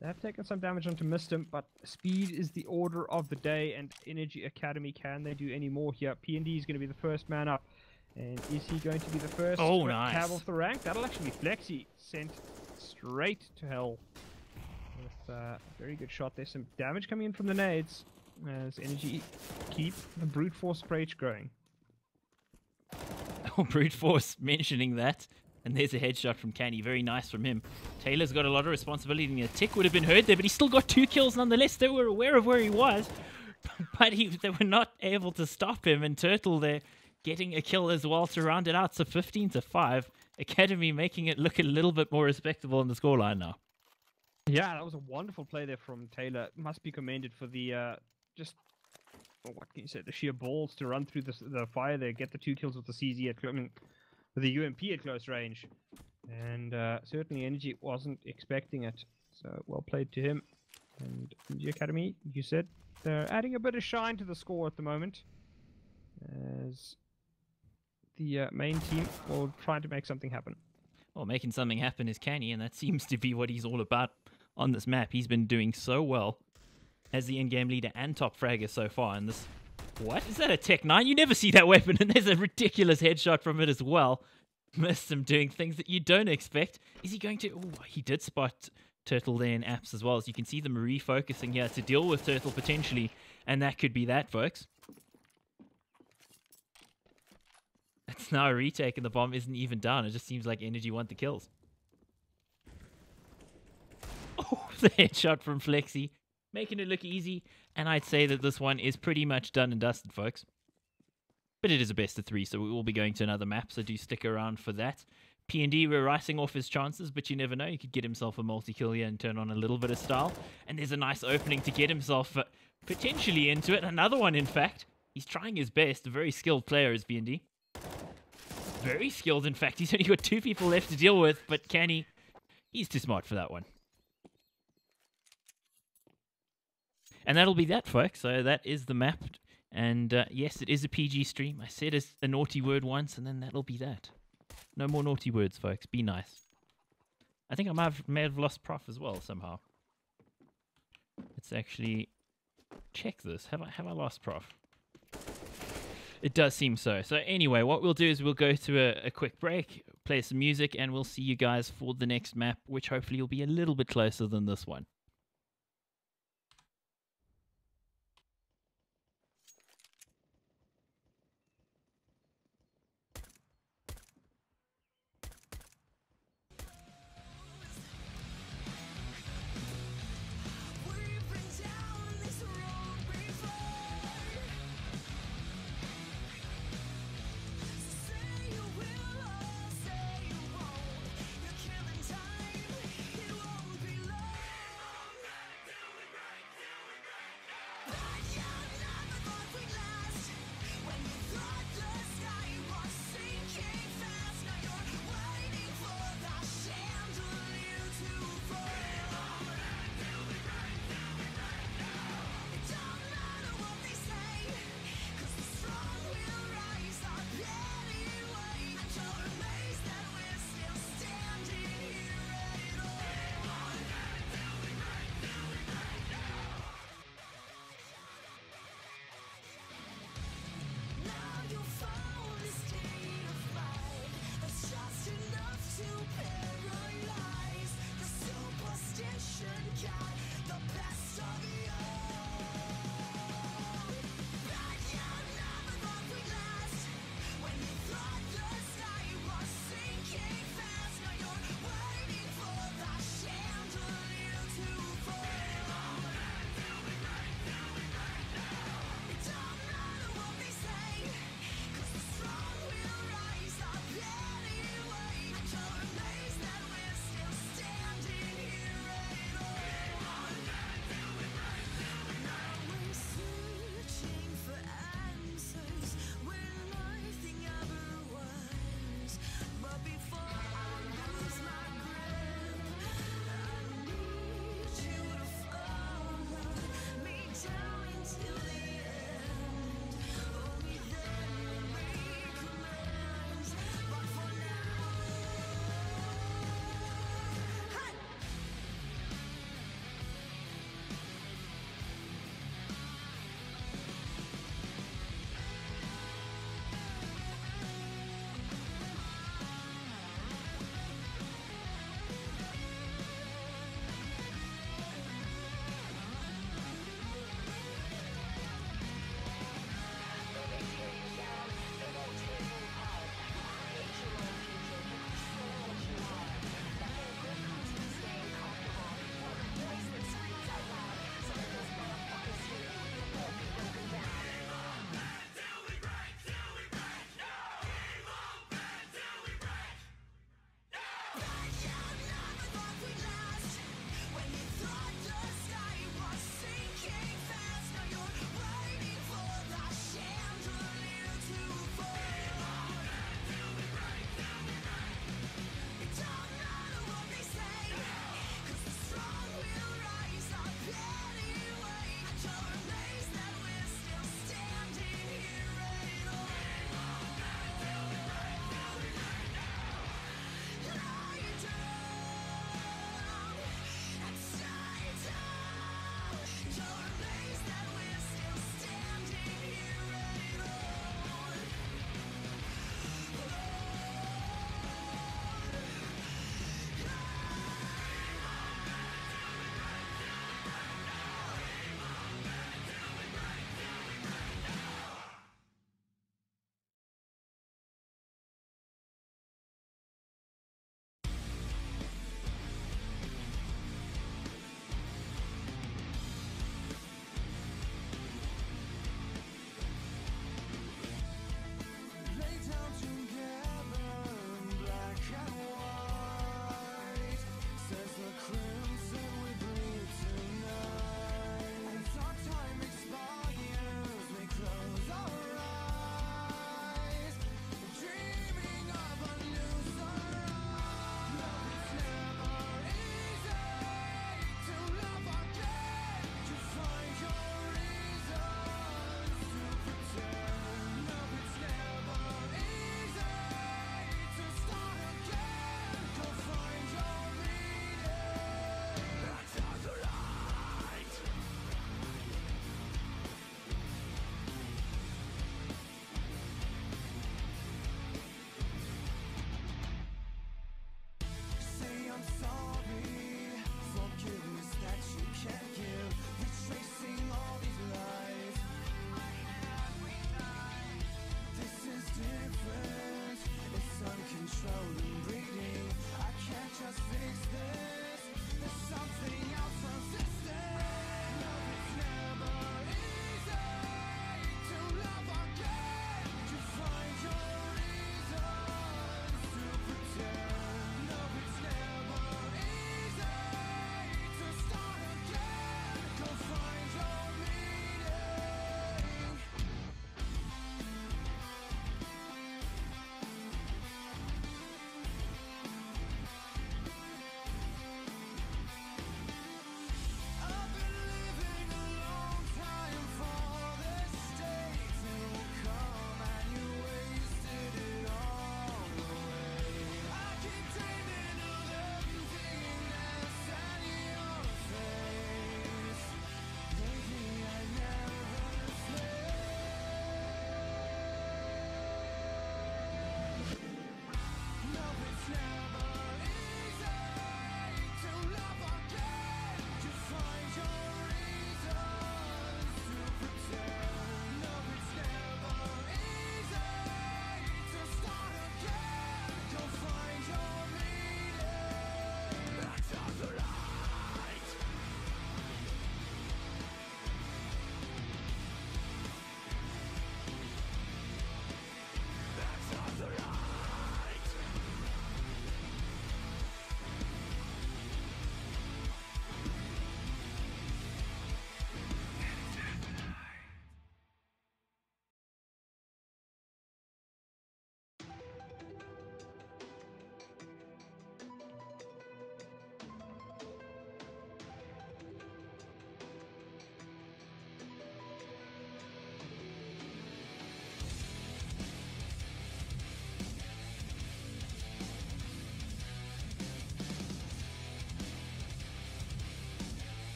They have taken some damage onto Mistim, but speed is the order of the day, and Energy Academy, can they do any more here? PND is going to be the first man up, and is he going to be the first cab off the rank? That'll actually be Flexi, sent straight to hell with a very good shot. There's some damage coming in from the nades as Energy keep the brute force approach going. Oh, brute force mentioning that. And there's a headshot from Canny. Very nice from him. Taylor's got a lot of responsibility. And a tick would have been heard there, but he still got 2 kills nonetheless. They were aware of where he was, but they were not able to stop him. And Turtle there getting a kill as well to round it out. So 15-5. Academy making it look a little bit more respectable in the scoreline now. Yeah, that was a wonderful play there from Taylor. Must be commended for the what can you say? The sheer balls to run through the fire there, get the 2 kills with the CZ with the UMP at close range, and certainly Energy wasn't expecting it. So well played to him. And Energy Academy, you said, they're adding a bit of shine to the score at the moment, as the main team will try to make something happen. Well, making something happen is Canny, and that seems to be what he's all about on this map. He's been doing so well as the in-game leader and top fragger so far in this. What? Is that a Tech 9? You never see that weapon, and there's a ridiculous headshot from it as well. Missed him doing things that you don't expect. Is he going to... Oh, he did spot Turtle there in apps as well, as you can see them refocusing here to deal with Turtle potentially, and that could be that, folks. It's now a retake, and the bomb isn't even down. It just seems like Energy want the kills. Oh, the headshot from Flexi, making it look easy, and I'd say that this one is pretty much done and dusted, folks. But it is a best of 3, so we will be going to another map, so do stick around for that. PND were writing off his chances, but you never know. He could get himself a multi-kill here and turn on a little bit of style. And there's a nice opening to get himself potentially into it. Another one, in fact. He's trying his best. A very skilled player is PND. Very skilled, in fact. He's only got 2 people left to deal with, but Canny, he's too smart for that one. And that'll be that, folks. So that is the map. And yes, it is a PG stream. I said a naughty word once, and then that'll be that. No more naughty words, folks. Be nice. I think I may have lost Prof as well somehow. Let's actually check this. Have I lost Prof? It does seem so. So anyway, what we'll do is we'll go to a quick break, play some music, and we'll see you guys for the next map, which hopefully will be a little bit closer than this one.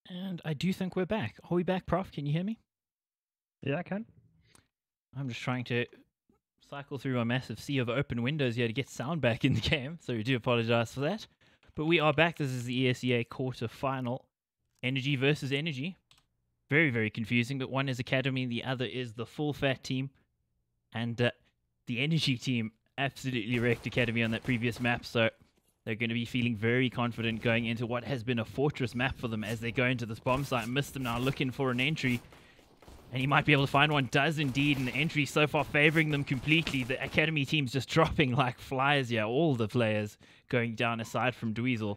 And I do think we're back. Are we back, Prof? Can you hear me? Yeah, I can. I'm just trying to cycle through a massive sea of open windows here to get sound back in the game, so we do apologize for that. But we are back. This is the ESEA quarter final. Energy versus Energy. Very, very confusing, but one is Academy, the other is the full fat team. And the Energy team absolutely wrecked Academy on that previous map, so they're going to be feeling very confident going into what has been a fortress map for them as they go into this bomb site. Mr. now looking for an entry, and he might be able to find one. Does indeed, and the entry so far favoring them completely. The Academy team's just dropping like flies here. All the players going down aside from Dweezil,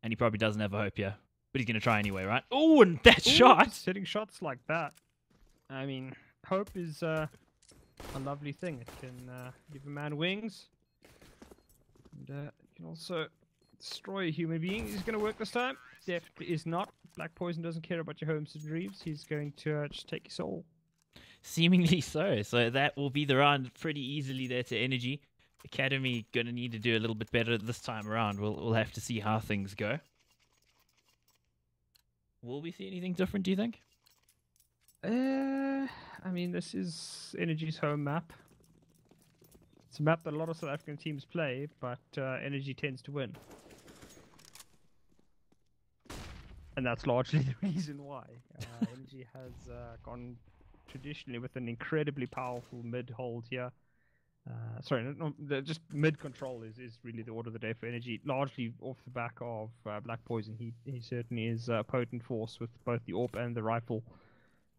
and he probably doesn't have a hope here. But he's going to try anyway, right? Oh, and that shot! Hitting shots like that. I mean, hope is a lovely thing. It can give a man wings. And it can also destroy a human being. Is it going to work this time? Definitely is not. Black Poison doesn't care about your homes and dreams. He's going to just take your soul. Seemingly so. So that will be the round pretty easily there to Energy. Academy going to need to do a little bit better this time around. We'll have to see how things go. Will we see anything different, do you think? I mean, this is Energy's home map. It's a map that a lot of South African teams play, but Energy tends to win. And that's largely the reason why. Energy has gone traditionally with an incredibly powerful mid-hold here. Just mid-control is really the order of the day for Energy, largely off the back of Black Poison. He certainly is a potent force with both the AWP and the rifle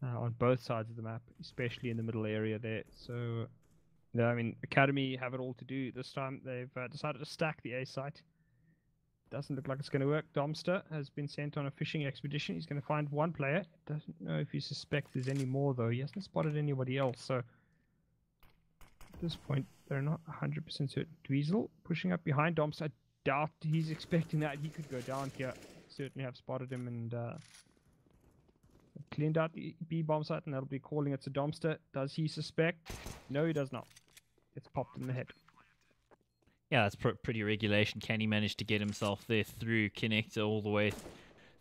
on both sides of the map, especially in the middle area there. So, yeah, I mean, Academy have it all to do this time. They've decided to stack the A site. Doesn't look like it's going to work. Domster has been sent on a fishing expedition. He's going to find one player. Doesn't know if he suspects there's any more, though. He hasn't spotted anybody else, so at this point, they're not 100% certain. Dweezil pushing up behind Domster. I doubt he's expecting that. He could go down here. Certainly have spotted him and cleaned out the B bomb site, and that'll be calling it to Domster. Does he suspect? No, he does not. It's popped in the head. Yeah, that's pretty regulation. Can he manage to get himself there through connector all the way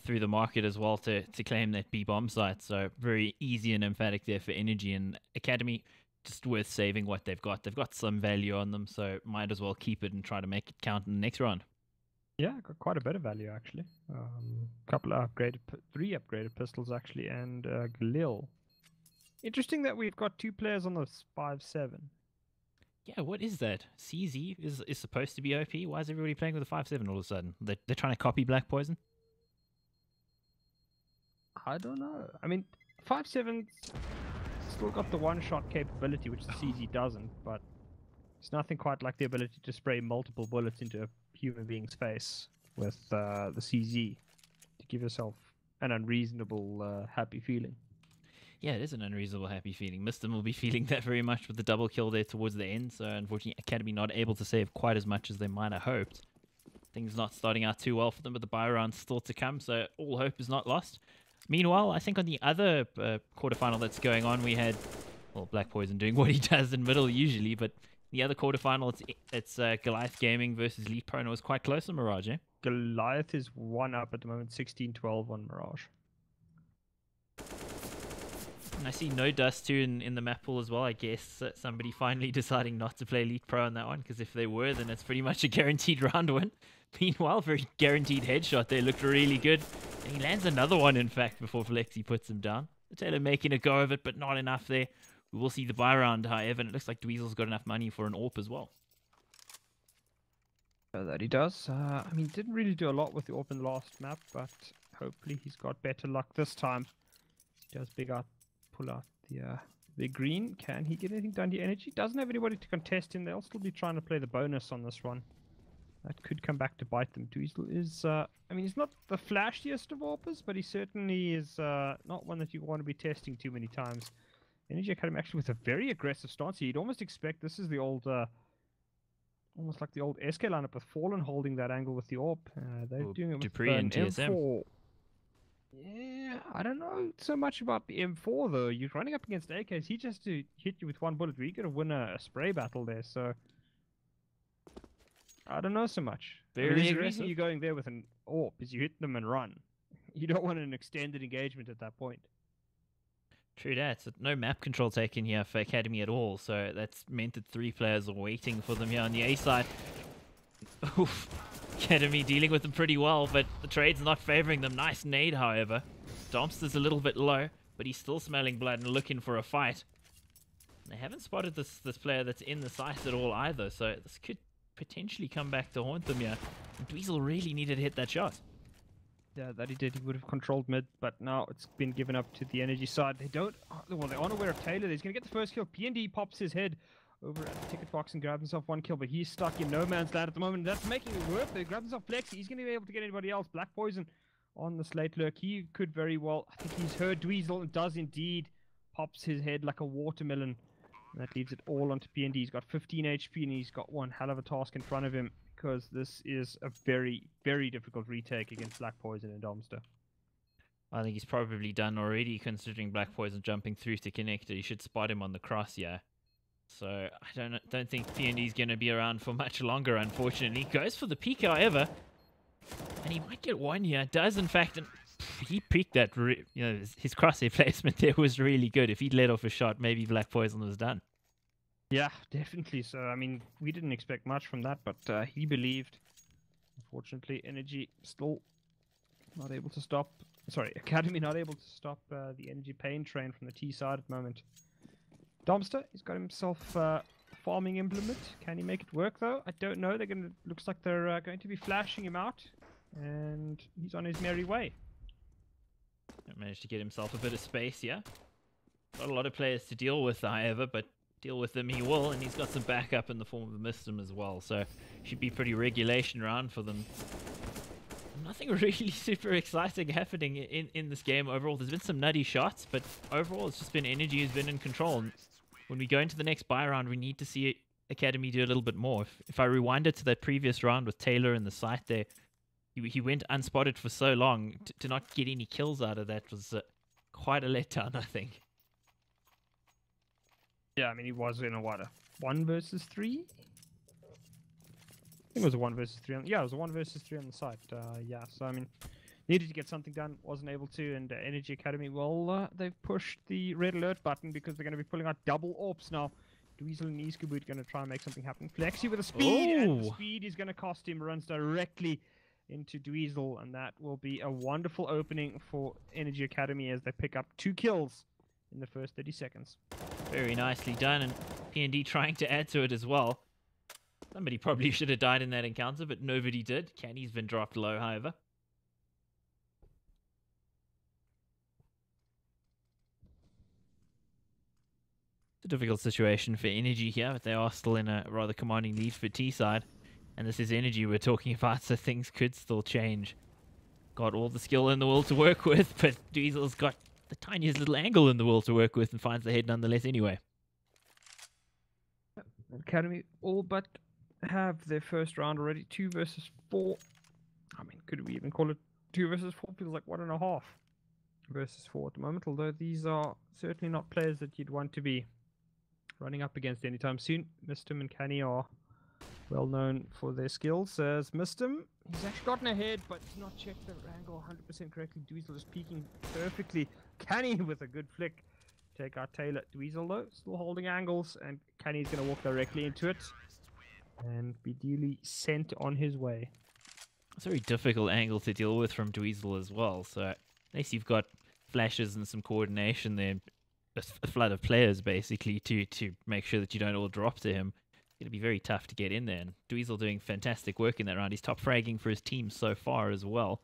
through the market as well to claim that B bomb site? So very easy and emphatic there for Energy, and Academy just worth saving what they've got. They've got some value on them, so might as well keep it and try to make it count in the next round. Yeah, got quite a bit of value actually. Couple of three upgraded pistols actually, and Galil. Interesting that we've got two players on the 5.7. Yeah, what is that? CZ is supposed to be OP. Why is everybody playing with a 5.7 all of a sudden? They're trying to copy Black Poison? I don't know. I mean, 5.7's still got the one-shot capability, which the CZ doesn't, but it's nothing quite like the ability to spray multiple bullets into a human being's face with the CZ to give yourself an unreasonable happy feeling. Yeah, it is an unreasonable happy feeling. Miston will be feeling that very much with the double kill there towards the end, so unfortunately Academy not able to save quite as much as they might have hoped. Things not starting out too well for them, but the buy round's still to come, so all hope is not lost. Meanwhile, I think on the other quarterfinal that's going on, we had, well, Black Poison doing what he does in middle usually, but the other quarterfinal, it's Goliath Gaming versus Elite Pro, and it was quite close on Mirage, eh? Goliath is 1 up at the moment, 16-12 on Mirage. And I see no dust too in the map pool as well. I guess somebody finally deciding not to play Elite Pro on that one, because if they were, then it's pretty much a guaranteed round win. Meanwhile, very guaranteed headshot there. Looked really good. And he lands another one, in fact, before Flexi puts him down. Taylor making a go of it, but not enough there. We will see the buy round, however, and it looks like Dweezil's got enough money for an AWP as well. That he does. I mean, didn't really do a lot with the AWP in the last map, but hopefully he's got better luck this time. He does pull out the green. Can he get anything done to Energy? Doesn't have anybody to contest him. They'll still be trying to play the bonus on this one. That could come back to bite them. Dweezil is, I mean, he's not the flashiest of AWPers, but he certainly is not one that you want to be testing too many times. Energy Academy actually with a very aggressive stance. You'd almost expect this is the old, almost like the old SK lineup with Fallen holding that angle with the AWP. They're doing it with Dupree and TSM. M4. Yeah, I don't know so much about the M4 though. You're running up against AKs. He just to hit you with one bullet. You're gonna win a spray battle there. So I don't know so much. Very the aggressive. reason you're going there with an AWP is you hit them and run. you don't want an extended engagement at that point. True that. So no map control taken here for Academy at all, so that's meant that 3 players are waiting for them here on the A side. Oof. Academy dealing with them pretty well, but the trade's not favoring them. Nice nade, however. Domster's a little bit low, but he's still smelling blood and looking for a fight. They haven't spotted this player that's in the site at all either, so this could potentially come back to haunt them here. And Dweezil really needed to hit that shot. Yeah, that he did. He would have controlled mid, but now it's been given up to the energy side. They don't... Well, they're unaware of Taylor. He's going to get the first kill. PND pops his head over at the ticket box and grabs himself 1 kill, but he's stuck in no man's land at the moment. That's making it work. They grab himself Flexi. He's going to be able to get anybody else. Black Poison on the slate lurk. He could very well... I think he's heard Dweezil and does indeed pops his head like a watermelon. And that leaves it all onto PND. He's got 15 HP and he's got one hell of a task in front of him, because this is a very, very difficult retake against Black Poison and Domster. I think he's probably done already, considering Black Poison jumping through to connector. You should spot him on the cross, yeah. So I don't think PND's going to be around for much longer, unfortunately. Goes for the peek, however, and he might get one here. Does, in fact, and he peeked that. His crosshair placement there was really good. If he'd let off a shot, maybe Black Poison was done. Yeah, definitely. So, I mean, we didn't expect much from that, but he believed. Unfortunately, Energy still not able to stop. Sorry, Academy not able to stop the Energy Pain train from the T side at the moment. Domster, he's got himself a farming implement. Can he make it work, though? I don't know. Looks like they're going to be flashing him out, and he's on his merry way. Managed to get himself a bit of space, yeah. Got a lot of players to deal with, however, but deal with them he will, and he's got some backup in the form of a Mistim as well, so should be pretty regulation round for them. Nothing really super exciting happening in this game overall. There's been some nutty shots, but overall it's just been Energy who's been in control. And when we go into the next buy round, we need to see Academy do a little bit more. If I rewind it to that previous round with Taylor in the site there, he went unspotted for so long. To not get any kills out of that was quite a letdown, I think. Yeah, I mean, he was in a 1 versus 3? I think it was a 1 versus 3 on... Yeah, it was a 1 versus 3 on the site. Yeah, so I mean, needed to get something done, wasn't able to, and Energy Academy, well, they've pushed the red alert button because they're going to be pulling out double AWPs now. Dweezil and Iskaboot going to try and make something happen. Flexi with a speed, and the speed is going to cost him. Runs directly into Dweezil, and that will be a wonderful opening for Energy Academy as they pick up 2 kills in the first 30 seconds. Very nicely done, and PND trying to add to it as well. Somebody probably should have died in that encounter, but nobody did. Canny's been dropped low, however. It's a difficult situation for Energy here, but they are still in a rather commanding lead for T-side. And this is Energy we're talking about, so things could still change. Got all the skill in the world to work with, but Dweezil's got the tiniest little angle in the world to work with and finds the head nonetheless anyway. Academy all but have their first round already. 2 versus 4. I mean, could we even call it 2 versus 4? Feels like 1.5 versus 4 at the moment, although these are certainly not players that you'd want to be running up against anytime soon. Mistim and Canny are well known for their skills. As Mistim, he's actually gotten ahead, but he's not checked the angle 100% correctly. Dweezil is peeking perfectly. Canny with a good flick. Take out Taylor. Dweezil, though, still holding angles, and Canny's going to walk directly into it and be duly sent on his way. It's a very difficult angle to deal with from Dweezil as well, so at least you've got flashes and some coordination there, a flood of players basically to make sure that you don't all drop to him. It's going to be very tough to get in there, and Dweezil doing fantastic work in that round. He's top fragging for his team so far as well.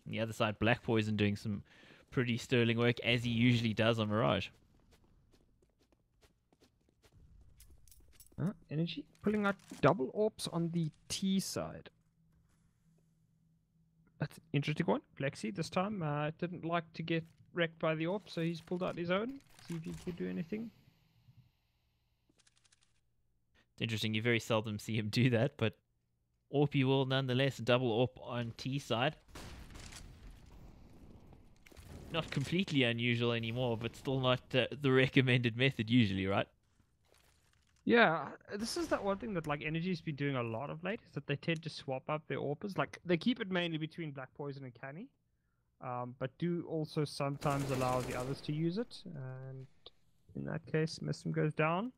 On the other side, Black Poison doing some pretty sterling work, as he usually does on Mirage. Energy pulling out double AWPs on the T side. That's an interesting one. Flexi this time didn't like to get wrecked by the AWP, so he's pulled out his own. See if he could do anything. It's interesting, you very seldom see him do that, but AWP will nonetheless double AWP on T side. Not completely unusual anymore, but still not the recommended method usually, right? Yeah, this is that one thing that like Energy's been doing a lot of late, is that they tend to swap up their AWPers. Like, they keep it mainly between Black Poison and Canny, but do also sometimes allow the others to use it. And in that case, Mistim goes down.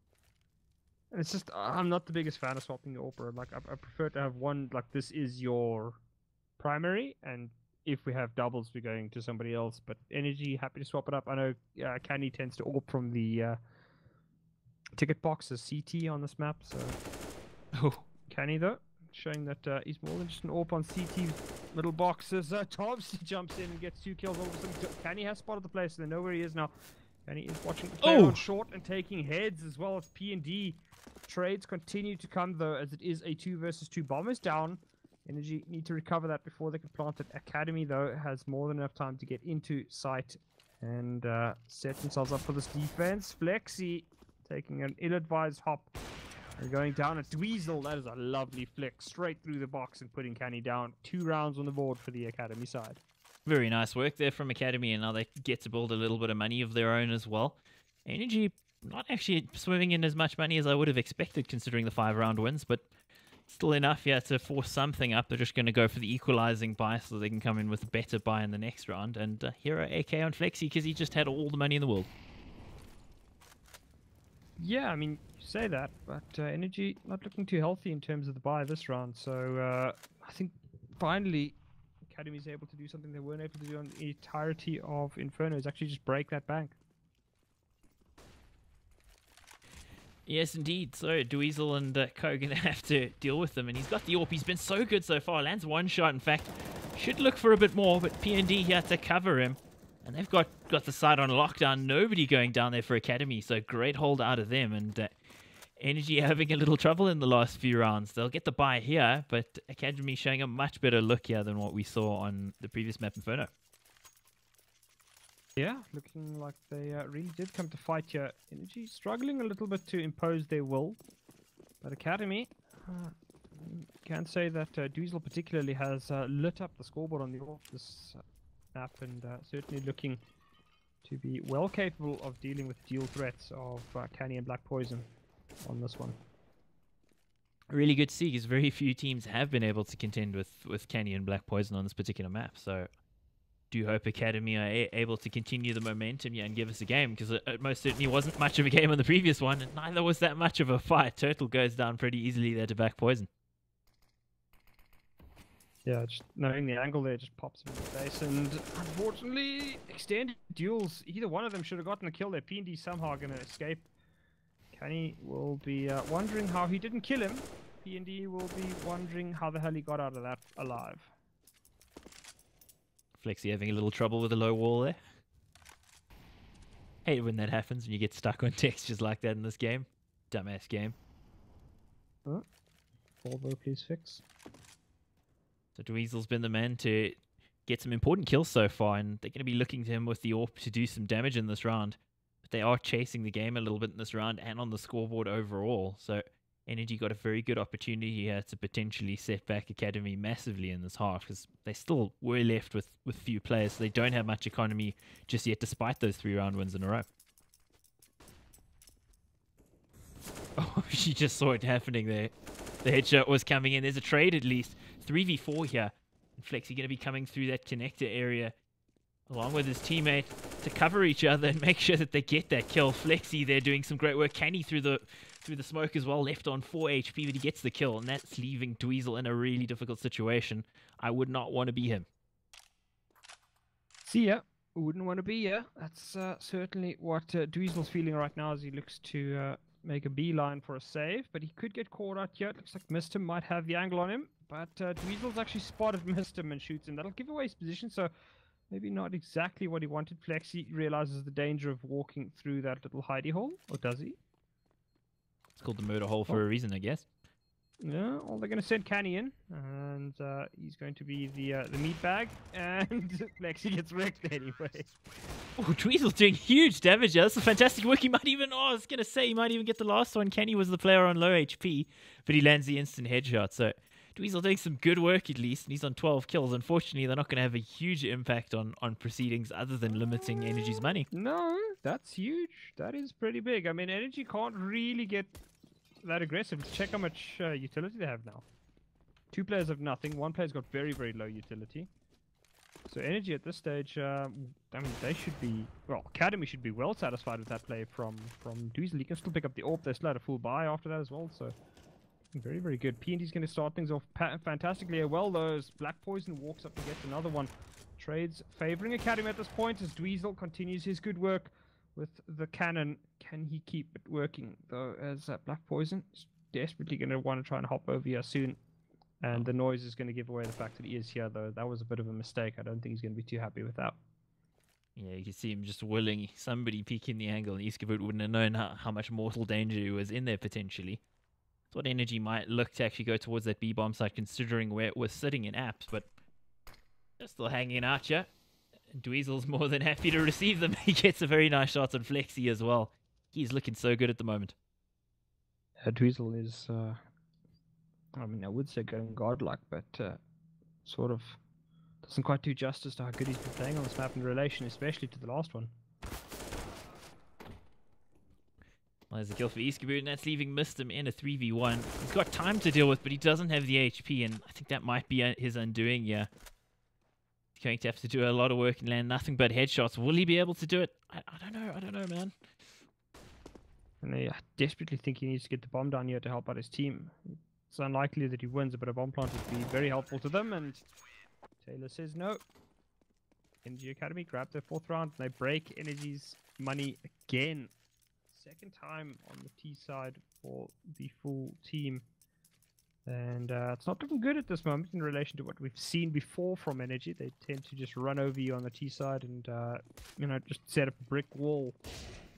And it's just, I'm not the biggest fan of swapping the AWP. Like, I prefer to have one, like, this is your primary, and if we have doubles, we're going to somebody else. But Energy, happy to swap it up. I know Canny tends to AWP from the ticket box as CT on this map, so... Oh. Canny, though, showing that he's more than just an AWP on CT middle boxes. Thompson jumps in and gets 2 kills. All of a sudden, Canny has spotted the place, so they know where he is now. Canny is watching the player on short and taking heads, as well as P&D. Trades continue to come, though, as it is a 2 versus 2. Bomb is down. Energy need to recover that before they can plant it. Academy, though, has more than enough time to get into sight and set themselves up for this defense. Flexi taking an ill-advised hop and going down at Dweezil. That is a lovely flick straight through the box and putting Canny down. 2 rounds on the board for the Academy side. Very nice work there from Academy, and now they get to build a little bit of money of their own as well. Energy not actually swimming in as much money as I would have expected considering the 5-round wins, but still enough, yeah, to force something up. They're just going to go for the equalizing buy so they can come in with a better buy in the next round. And Hero AK on Flexi because he just had all the money in the world. Yeah, I mean, you say that, but Energy not looking too healthy in terms of the buy this round. So I think finally Academy is able to do something they weren't able to do on the entirety of Inferno, is actually just break that bank. Yes, indeed. So Dweezil and Co are going to have to deal with them. And he's got the AWP. He's been so good so far. Lands 1 shot, in fact. Should look for a bit more, but P&D here to cover him. And they've got the side on lockdown. Nobody going down there for Academy. So great hold out of them. And Energy having a little trouble in the last few rounds. They'll get the buy here, but Academy showing a much better look here than what we saw on the previous map Inferno. Yeah, looking like they really did come to fight here. Energy struggling a little bit to impose their will. But Academy, can say that Dweezil particularly has lit up the scoreboard on the off this map, and certainly looking to be well capable of dealing with dual threats of Canny and Black Poison on this one. Really good to see, because very few teams have been able to contend with Canny and Black Poison on this particular map. So do hope Academy are able to continue the momentum and give us a game, because it most certainly wasn't much of a game on the previous one, and neither was that much of a fight. Turtle goes down pretty easily there to Black Poison. Yeah, just knowing the angle there just pops him in the face, and unfortunately, extended duels. Either one of them should have gotten a kill there. P&D somehow going to escape. Canny will be wondering how he didn't kill him. P&D will be wondering how the hell he got out of that alive. Flexi having a little trouble with the low wall there. Hate when that happens, when you get stuck on textures like that in this game. Dumbass game. Volvo, please fix. So Dweezil's been the man to get some important kills so far, and they're going to be looking to him with the AWP to do some damage in this round. But they are chasing the game a little bit in this round and on the scoreboard overall. So Energy got a very good opportunity here to potentially set back Academy massively in this half, because they still were left with few players. So they don't have much economy just yet, despite those 3-round wins in a row. Oh, she just saw it happening there. The headshot was coming in. There's a trade at least. 3v4 here. And Flexi going to be coming through that connector area along with his teammate to cover each other and make sure that they get that kill. Flexi there doing some great work. Canny through the smoke as well, left on 4 HP, but he gets the kill, and that's leaving Dweezil in a really difficult situation. I would not want to be him. See ya. Wouldn't want to be ya. That's certainly what Dweezil's feeling right now as he looks to make a beeline for a save, but he could get caught out here. It looks like Mistim might have the angle on him, but Dweezil's actually spotted Mistim and shoots him. That'll give away his position, so maybe not exactly what he wanted. Flexi realizes the danger of walking through that little hidey hole, or does he? It's called the murder hole for a reason, I guess. Yeah, well, they're going to send Canny in, and he's going to be the meat bag, and Flexi gets wrecked anyway. Oh, Dweezil's doing huge damage. That's a fantastic work. He might even, I was going to say, he might even get the last one. Canny was the player on low HP, but he lands the instant headshot. So Dweezil doing some good work at least, and he's on 12 kills. Unfortunately, they're not going to have a huge impact on proceedings other than limiting Energy's money. No, that's huge. That is pretty big. I mean, Energy can't really get that aggressive. Let's check how much utility they have now. 2 players have nothing. 1 player's got very, very low utility. So Energy at this stage, I mean, they should be, well, Academy should be well satisfied with that play from Dweezil. He can still pick up the AWP. They still had a full buy after that as well, so very, very good. P&D's going to start things off fantastically well, though, as Black Poison walks up and gets another one. Trades favoring Academy at this point as Dweezil continues his good work with the cannon. Can he keep it working, though, as Black Poison is desperately going to want to try and hop over here soon. And the noise is going to give away the fact that he is here, though. That was a bit of a mistake. I don't think he's going to be too happy with that. Yeah, you can see him just willing somebody peeking the angle, and eSports wouldn't have known how much mortal danger he was in there, potentially. So what Energy might look to actually go towards that B-bomb site, considering where it was sitting in apps, but they're still hanging out here. Dweezil's more than happy to receive them. He gets a very nice shot on Flexi as well. He's looking so good at the moment. Dweezil is... I mean, I would say going godlike, but sort of doesn't quite do justice to how good he's been playing on this map in relation, especially to the last one. Well, there's a kill for eSports, and that's leaving Mistim in a 3v1. He's got time to deal with, but he doesn't have the HP, and I think that might be his undoing, yeah. He's going to have to do a lot of work and land nothing but headshots. Will he be able to do it? I don't know, man. And I desperately think he needs to get the bomb down here to help out his team. It's unlikely that he wins, but a bomb plant would be very helpful to them, and Taylor says no. Energy Academy grab their 4th round, and they break Energy's money again. Second time on the T side for the full team. And it's not looking good at this moment in relation to what we've seen before from Energy. They tend to just run over you on the T side and, you know, just set up a brick wall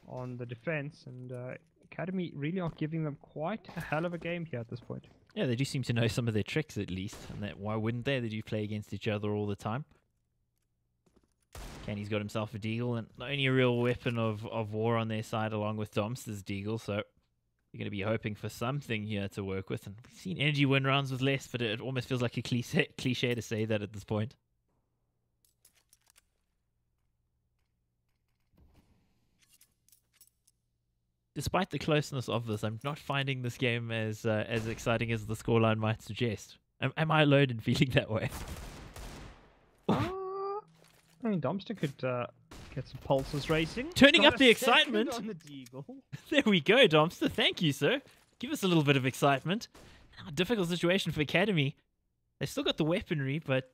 on the defense. And Academy really are giving them quite a hell of a game here at this point. Yeah, they do seem to know some of their tricks at least, and that why wouldn't they? They do play against each other all the time. Kenny's got himself a deagle, and only a real weapon of war on their side along with Domster's deagle, so you're going to be hoping for something here to work with. And we've seen Energy win rounds with less, but it almost feels like a cliche to say that at this point. Despite the closeness of this, I'm not finding this game as exciting as the scoreline might suggest. Am I alone in feeling that way? I mean, Domster could get some pulses racing. Turning up the excitement. On the deagle. There we go, Domster. Thank you, sir. Give us a little bit of excitement. Difficult situation for Academy. They've still got the weaponry, but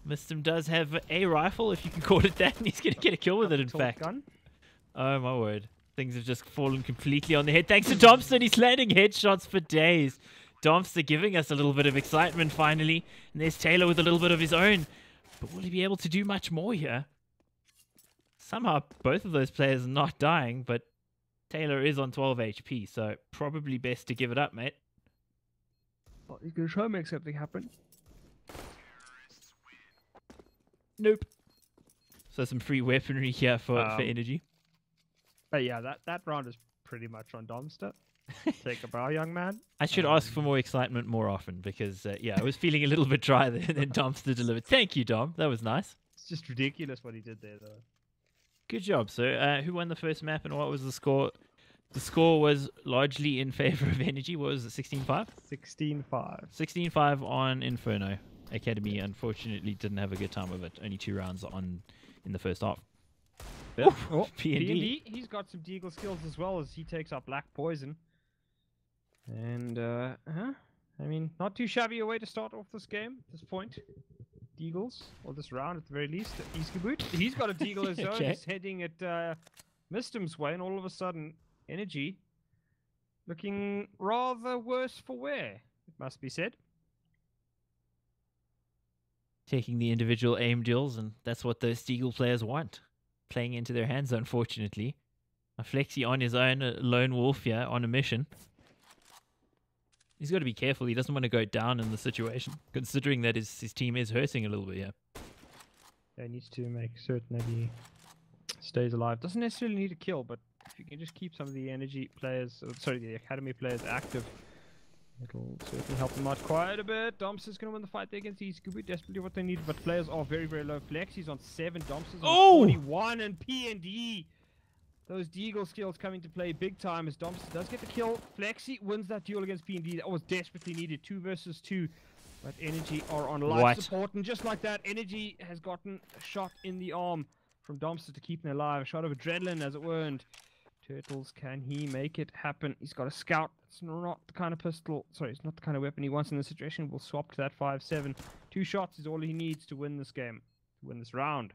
Mistim does have a rifle, if you can call it that, and he's going to get a kill with it, in fact. Gun. Oh, my word. Things have just fallen completely on their head. Thanks to Domster, he's landing headshots for days. Domster giving us a little bit of excitement finally. And there's Taylor with a little bit of his own. But will he be able to do much more here? Somehow both of those players are not dying, but Taylor is on 12 HP, so probably best to give it up, mate. Well, he's going to try and make something happen. Nope. So some free weaponry here for Energy. But yeah, that round is pretty much on Domster. Take a bow, young man. I should ask for more excitement more often because, yeah, I was feeling a little bit dry there, and then Domster delivered. Thank you, Dom. That was nice. It's just ridiculous what he did there, though. Good job, sir. Who won the first map and what was the score? The score was largely in favor of Energy. What was it, 16-5? 16-5. 16-5 on Inferno. Academy, unfortunately, didn't have a good time of it. Only 2 rounds in the first half. Yep. Oh, P&D, he's got some deagle skills as well as he takes out Black Poison. And, I mean, not too shabby a way to start off this game at this point. Deagles, or this round at the very least. eSports, he's got a deagle of his own. He's heading at Mistim's way, and all of a sudden, Energy looking rather worse for wear, it must be said. Taking the individual aim deals, and that's what those deagle players want. Playing into their hands, unfortunately. A Flexi on his own, a lone wolf here on a mission. He's got to be careful. He doesn't want to go down in the situation, considering that his team is hurting a little bit, yeah. Yeah, he needs to make certain that he stays alive. Doesn't necessarily need a kill, but if you can just keep some of the Energy players, the Academy players active, it'll certainly help them out quite a bit. Domster's going to win the fight there against eSports. Desperately what they need, but players are very, very low. Flexi's on 7, Domster's on 41, and P&D. Those deagle skills come into play big time as Domster does get the kill. Flexi wins that duel against P&D. That was desperately needed. 2 versus 2. But Energy are on life support, and just like that, Energy has gotten a shot in the arm from Domster to keep him alive. A shot of adrenaline, as it were, and Turtles, can he make it happen? He's got a scout. It's not the kind of pistol, sorry, it's not the kind of weapon he wants in this situation. We'll swap to that 5-7. 2 shots is all he needs to win this game, to win this round.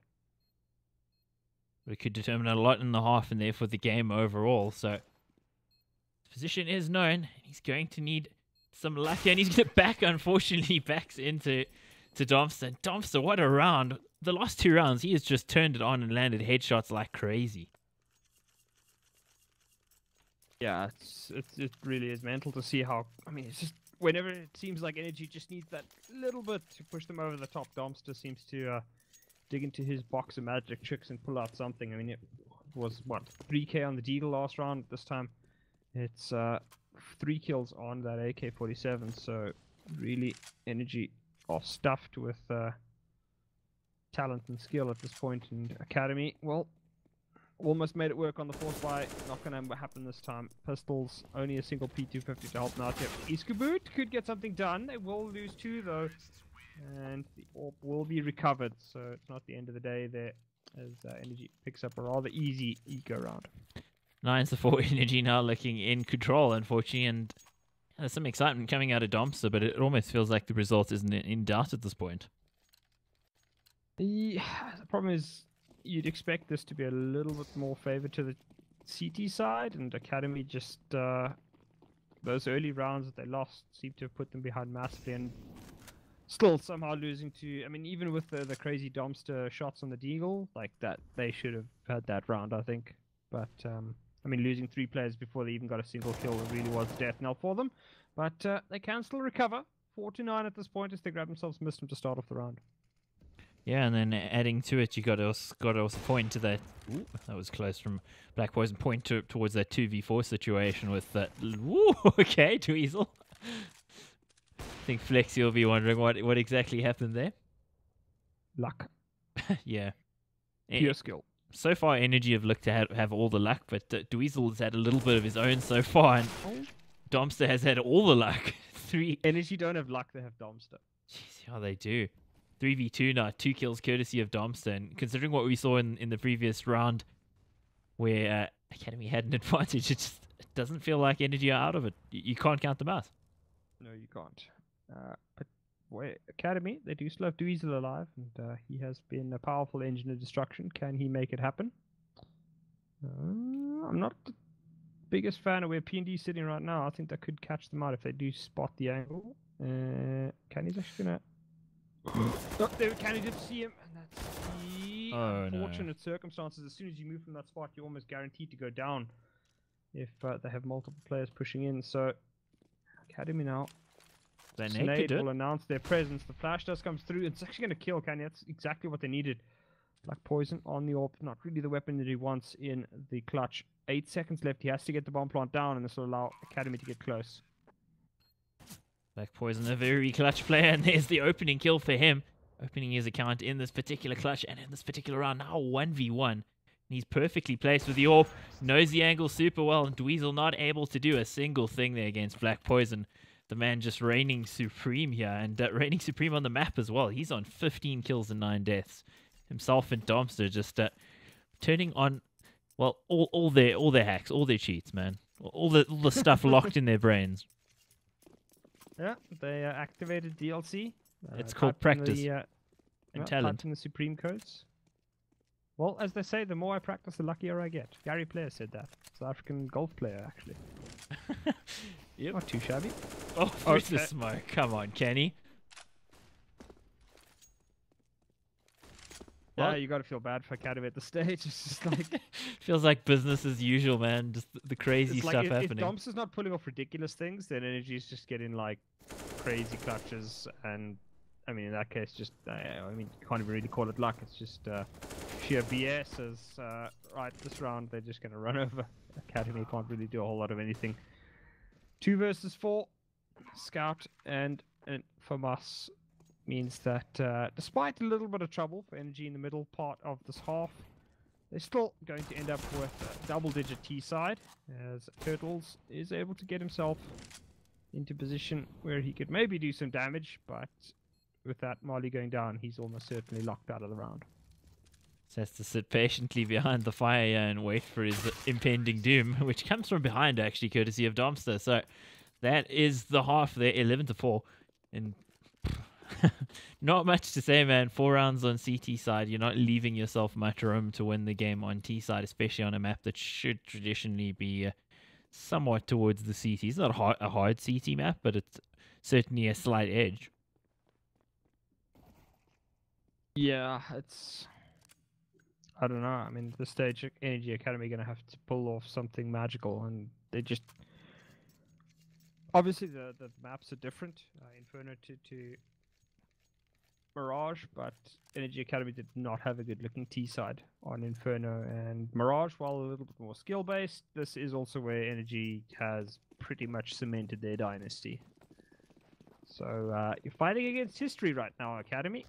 We could determine a lot in the half and therefore the game overall, so his position is known. He's going to need some luck, and he's going to back, unfortunately, backs into Domster. Domster, what a round. The last 2 rounds, he has just turned it on and landed headshots like crazy. Yeah, it really is mental to see how, I mean, it's just, whenever it seems like Energy just needs that little bit to push them over the top, Domster seems to dig into his box of magic tricks and pull out something. I mean, it was, what, 3k on the Deagle last round. This time, it's 3 kills on that AK-47, so really Energy are stuffed with talent and skill at this point. In Academy, well, almost made it work on the force buy. Not going to happen this time. Pistols, only a single P250 to help them out here. Iskaboot could get something done. They will lose 2 though, and the AWP will be recovered, so it's not the end of the day there, as Energy picks up a rather easy eco round. 9-4 Energy now looking in control, unfortunately, and there's some excitement coming out of Domster, but it almost feels like the result isn't in doubt at this point. The problem is, you'd expect this to be a little bit more favored to the CT side, and Academy just, those early rounds that they lost seem to have put them behind massively, and still somehow losing to, I mean, even with the crazy Domster shots on the Deagle, like that, they should have had that round, I think. But, I mean, losing 3 players before they even got a single kill really was a death knell for them. But they can still recover. 4-9 at this point as they grab themselves Mistim to start off the round. Yeah, and then adding to it, you got to also point to that. Ooh, that was close from Black Poison. Point towards that 2v4 situation with that. Ooh, okay, Dweezil. I think Flexi will be wondering what exactly happened there. Luck. Yeah. Pure skill. So far, Energy have looked to have all the luck, but Dweezil has had a little bit of his own so far, and Domster has had all the luck. 3 Energy don't have luck, they have Domster. Jeez, how they do. 3v2 now, 2 kills courtesy of Domster, and considering what we saw in the previous round, where Academy had an advantage, it doesn't feel like Energy are out of it. You can't count them out. No, you can't. But wait, Academy, they do still have Dweezil alive, and he has been a powerful engine of destruction. Can he make it happen? I'm not the biggest fan of where P&D sitting right now. I think that could catch them out if they do spot the angle. Kenny's actually gonna. Oh, there, Kenny did see him, and that's the unfortunate circumstances. As soon as you move from that spot, you're almost guaranteed to go down if they have multiple players pushing in. So, Academy now. Snake will announce their presence. The flash dust comes through. It's actually going to kill Kenny. That's exactly what they needed. Black Poison on the AWP. Not really the weapon that he wants in the clutch. 8 seconds left. He has to get the bomb plant down, and this will allow Academy to get close. Black Poison, a very clutch player, and there's the opening kill for him. Opening his account in this particular clutch and in this particular round. Now 1v1. And he's perfectly placed with the AWP. Knows the angle super well, and Dweezil not able to do a single thing there against Black Poison. The man just reigning supreme here, and reigning supreme on the map as well. He's on 15 kills and 9 deaths. Himself and Domster just turning on, well, all their hacks, all their cheats, man. All the stuff locked in their brains. Yeah, they activated DLC. It's called practice and talent. In the supreme codes. Well, as they say, the more I practice, the luckier I get. Gary Player said that. South African golf player, actually. Yep. Not too shabby. Oh, through the smoke. Come on, Kenny. Yeah, you got to feel bad for Academy at the stage. It's just like feels like business as usual, man. Just the crazy stuff happening. If Domster's not pulling off ridiculous things, then Energy's just getting like crazy clutches, and I mean, in that case, just I mean, you can't even really call it luck. It's just sheer BS. As right, this round they're just going to run over Academy. Can't really do a whole lot of anything. 2 versus 4, Scout and FAMAS means that despite a little bit of trouble for Energy in the middle part of this half, they're still going to end up with a double-digit T side, as Turtles is able to get himself into position where he could maybe do some damage, but with that Molly going down, he's almost certainly locked out of the round. So has to sit patiently behind the fire and wait for his impending doom, which comes from behind, actually, courtesy of Domster. So that is the half there, 11-4. And not much to say, man. 4 rounds on CT side. You're not leaving yourself much room to win the game on T side, especially on a map that should traditionally be somewhat towards the CT. It's not a hard CT map, but it's certainly a slight edge. Yeah, it's... I don't know. I mean, at this stage, Energy Academy are going to have to pull off something magical, and they just... Obviously, the maps are different. Inferno to Mirage, but Energy Academy did not have a good-looking T-side on Inferno and Mirage. While a little bit more skill-based, this is also where Energy has pretty much cemented their dynasty. So, you're fighting against history right now, Academy.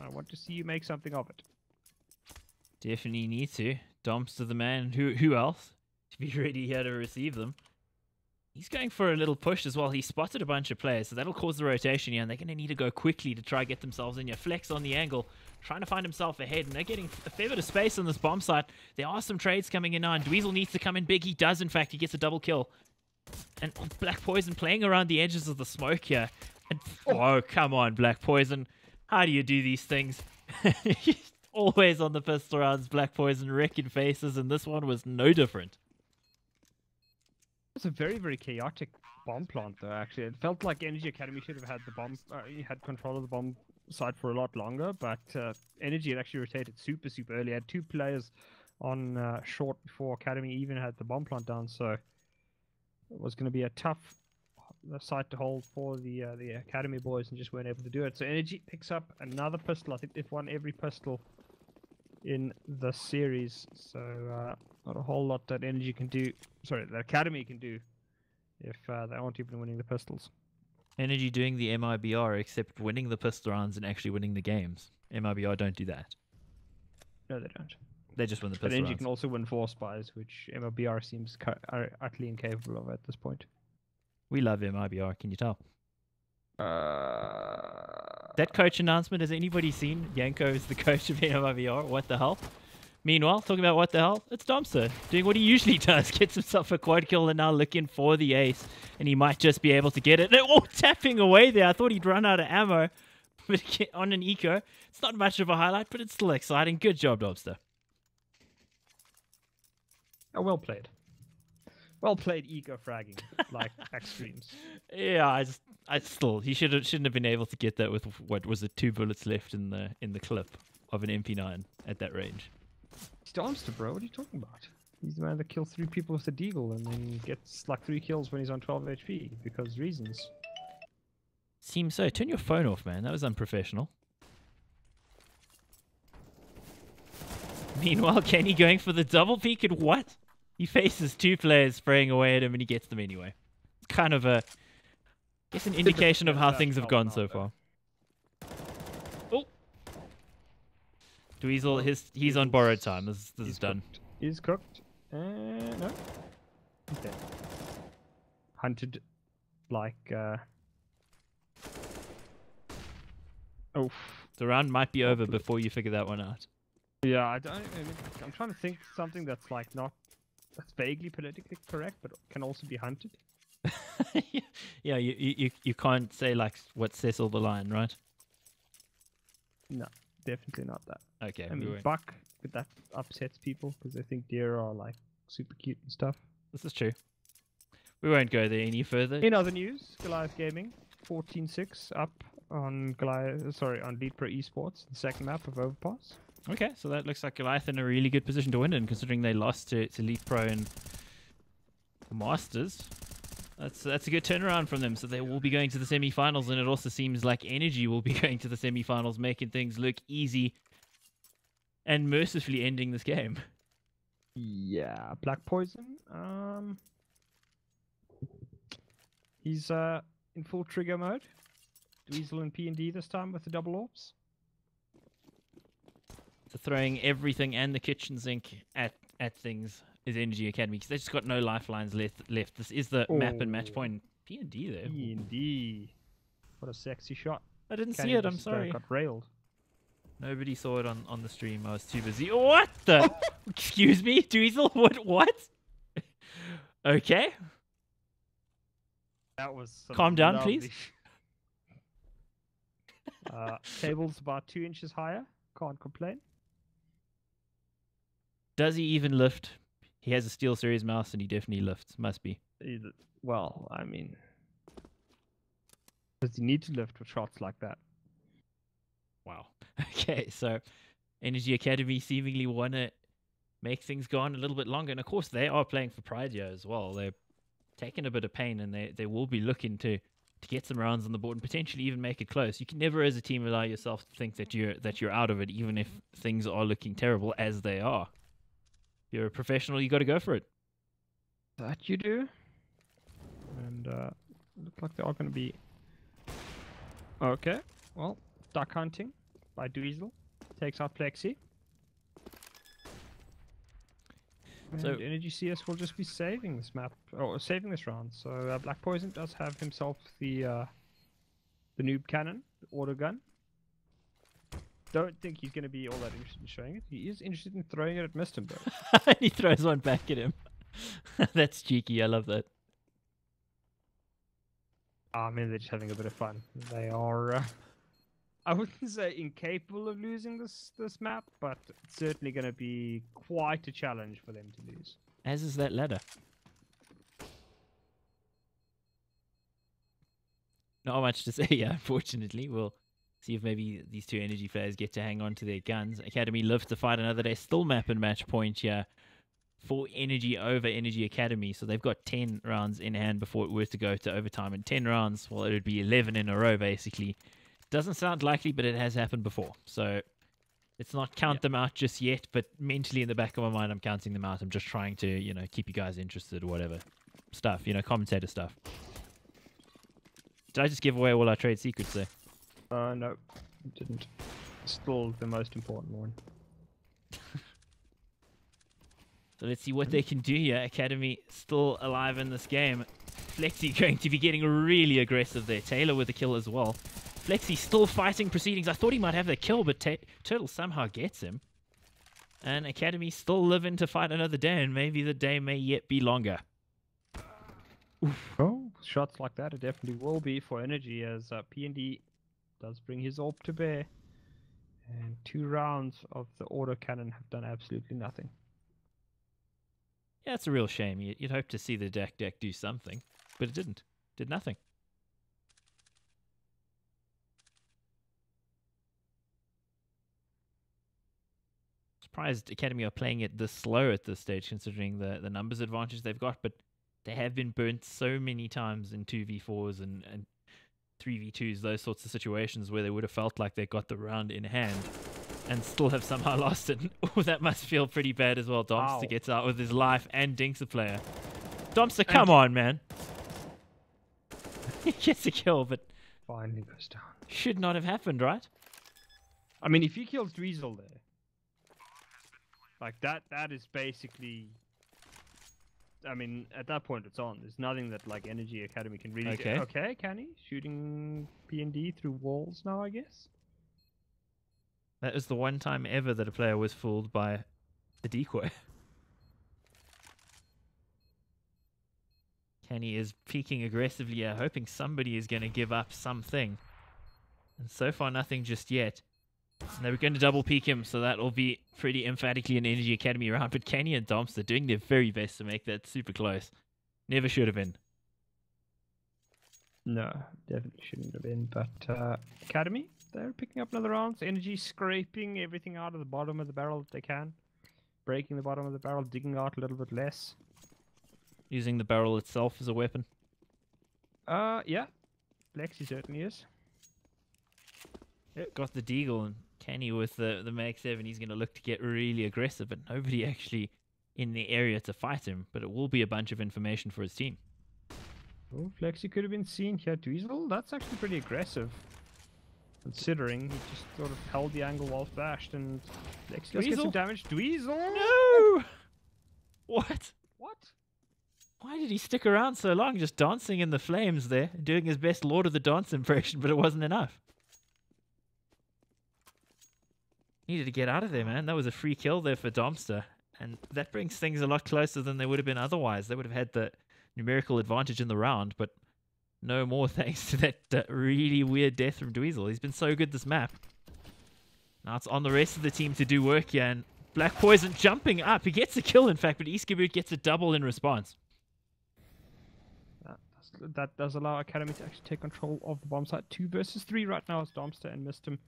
I want to see you make something of it. Definitely need to. Domster the man. Who else to be ready here to receive them? He's going for a little push as well. He spotted a bunch of players, so that'll cause the rotation here, and they're going to need to go quickly to try to get themselves in here. Flex on the angle, trying to find himself ahead, and they're getting a fair bit of space on this bomb site. There are some trades coming in now, and Dweezil needs to come in big. He does, in fact. He gets a double kill. And Black Poison playing around the edges of the smoke here. And, oh, come on, Black Poison. How do you do these things? Always on the pistol rounds, Black Poison wrecking faces, and this one was no different. It's a very, very chaotic bomb plant, though, actually. It felt like Energy Academy should have had the bomb, had control of the bomb site for a lot longer, but Energy had actually rotated super, super early. Had 2 players on short before Academy even had the bomb plant down, so it was going to be a tough site to hold for the Academy boys, and just weren't able to do it. So Energy picks up another pistol. I think they've won every pistol in the series, so not a whole lot that Energy can do. Sorry, the Academy can do if they aren't even winning the pistols. Energy doing the MIBR, except winning the pistol rounds and actually winning the games. MIBR don't do that. No, they don't. They just win the pistol But Energy rounds. can also win 4 spies, which MIBR seems utterly incapable of at this point. We love MIBR, can you tell? That coach announcement, has anybody seen Yanko is the coach of MIBR? What the hell? Meanwhile, talking about what the hell, it's Domster doing what he usually does. Gets himself a quad kill and now looking for the ace. And he might just be able to get it. Oh, tapping away there. I thought he'd run out of ammo but on an eco. It's not much of a highlight, but it's still exciting. Good job, Domster. Oh, well played. Well played eco fragging, like extremes. Yeah, he shouldn't have been able to get that with what was it, 2 bullets left in the clip of an MP9 at that range. He's Domster, bro. What are you talking about? He's the man that kills 3 people with the deagle and then gets like 3 kills when he's on 12 HP because reasons. Seems so. Turn your phone off, man. That was unprofessional. Meanwhile, Kenny going for the double peek and what? He faces 2 players spraying away at him and he gets them anyway. It's kind of an indication of how things have gone so far. Oh! Dweezil, he's on borrowed time. This is done. He's cooked. No. Okay. Hunted like... Oh. The round might be over before you figure that one out. Yeah, I'm trying to think something that's like that's vaguely politically correct, but can also be hunted. Yeah, you can't say like what Cecil the Lion, right? No, definitely not that. Okay. I mean, buck, but that upsets people because they think deer are like super cute and stuff. This is true. We won't go there any further. In other news, Goliath Gaming 14-6 up on on Lead Pro eSports, the second map of Overpass. Okay, so that looks like Goliath in a really good position to win in, considering they lost to Elite Pro and the Masters. That's a good turnaround from them. So they will be going to the semi-finals, and it also seems like Energy will be going to the semi-finals, making things look easy and mercifully ending this game. Yeah, Black Poison. He's in full trigger mode. Dweezil and P&D this time with the double orbs. So throwing everything and the kitchen sink at things is Energy Academy because they just got no lifelines left. This is the map and match point. D&D there. D&D. What a sexy shot. I didn't see Kenny it, I'm just, sorry. got railed. Nobody saw it on the stream. I was too busy. What the? Excuse me, Dweezil? What? Okay. That was some Calm down, lovely please. Table's about 2 inches higher. Can't complain. Does he even lift? He has a SteelSeries mouse and he definitely lifts. Must be. Well, I mean, does he need to lift with shots like that? Wow. Okay, so Energy Academy seemingly want to make things go on a little bit longer. And of course, they are playing for pride here as well. They're taking a bit of pain and they will be looking to get some rounds on the board and potentially even make it close. You can never, as a team, allow yourself to think that you're out of it, even if things are looking terrible as they are. If you're a professional, you got to go for it. That you do. And look like they are going to be... Okay, well, duck hunting by Dweezil. Takes out Plexi. So And Energy CS will just be saving this map, or saving this round. So Black Poison does have himself the noob cannon, the auto gun. Don't think he's going to be all that interested in showing it. He is interested in throwing it at Mistim though. and he throws one back at him. That's cheeky. I love that. I mean, they're just having a bit of fun. They are, I wouldn't say incapable of losing this map, but it's certainly going to be quite a challenge for them to lose. As is that ladder. Not much to say, yeah, unfortunately. We'll see if maybe these two Energy players get to hang on to their guns. Academy live to fight another day. Still map and match point here for Energy over Energy Academy. So they've got 10 rounds in hand before it were to go to overtime. And 10 rounds, well, it would be 11 in a row, basically. Doesn't sound likely, but it has happened before. So let's not count them out just yet, but mentally in the back of my mind, I'm counting them out. I'm just trying to, keep you guys interested or whatever stuff, commentator stuff. Did I just give away all our trade secrets there? No, didn't. Still the most important one. So let's see what they can do here. Academy still alive in this game. Flexi going to be getting really aggressive there. Taylor with the kill as well. Flexi still fighting proceedings. I thought he might have the kill, but Turtle somehow gets him. And Academy still living to fight another day, and maybe the day may yet be longer. Oof. Oh, shots like that, it definitely will be for Energy, as P&D does bring his AWP to bear. And 2 rounds of the auto cannon have done absolutely nothing. Yeah, it's a real shame. You'd hope to see the deck do something, but it didn't. Did nothing. Surprised Academy are playing it this slow at this stage, considering the numbers advantage they've got, but they have been burnt so many times in 2v4s and 3v2s, those sorts of situations where they would have felt like they got the round in hand and still have somehow lost it. Oh, that must feel pretty bad as well. Domster gets out with his life and dinks a player. Domster, come on, man. He gets a kill, but finally goes down. Should not have happened, right? I mean, if he kills Dweezil there, like that is basically... I mean, at that point it's on. There's nothing that like Energy Academy can really do. Okay, can he? Shooting P&D through walls now, I guess? That is the one time ever that a player was fooled by a decoy. Kenny is peeking aggressively, hoping somebody is going to give up something. And so far, nothing just yet. And they were going to double peek him, so that will be pretty emphatically an Energy Academy round. But Kenny and Domster are doing their very best to make that super close. Never should have been. No, definitely shouldn't have been. But Academy, they're picking up another round. Energy scraping everything out of the bottom of the barrel that they can. Breaking the bottom of the barrel, digging out a little bit less. Using the barrel itself as a weapon. Yeah. Lexi certainly is. Yep, got the deagle, and Kenny with the Mag 7, he's going to look to get really aggressive, but nobody actually in the area to fight him. But it will be a bunch of information for his team. Oh, Flexi could have been seen here. Dweezil, that's actually pretty aggressive. Considering he just sort of held the angle while flashed, and Flexi does get some damage. Dweezil! No! What? What? Why did he stick around so long, just dancing in the flames there, doing his best Lord of the Dance impression, but it wasn't enough? Needed to get out of there, man. That was a free kill there for Domster. And that brings things a lot closer than they would have been otherwise. They would have had the numerical advantage in the round, but no more thanks to that really weird death from Dweezil. He's been so good this map. Now it's on the rest of the team to do work here, and Black Poison jumping up. He gets a kill, in fact, but eSports gets a double in response. That does allow Academy to actually take control of the bomb site. 2 versus 3 right now as Domster and Mistim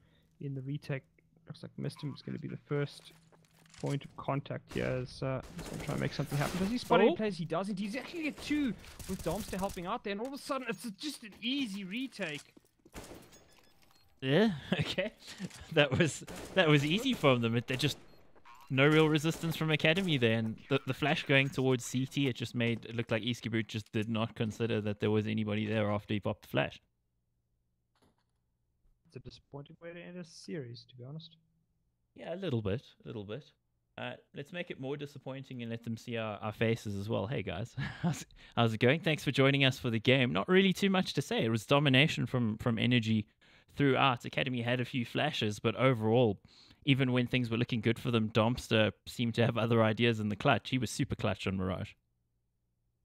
in the retake. Looks like Mistim is going to be the first point of contact here. He's going to try and make something happen. Does he spot any plays? He doesn't. He's actually get 2 with Domster helping out there, and all of a sudden it's just an easy retake. Yeah, okay. That was easy from them. They just no real resistance from Academy there, and the flash going towards CT, it just made it look like eSports just did not consider that there was anybody there after he popped the flash. It's a disappointing way to end a series, to be honest. Yeah, a little bit. Let's make it more disappointing and let them see our faces as well. Hey guys, how's it going? Thanks for joining us for the game. Not really too much to say. It was domination from Energy throughout. Academy had a few flashes, but overall, even when things were looking good for them, Domster seemed to have other ideas in the clutch. He was super clutch on Mirage.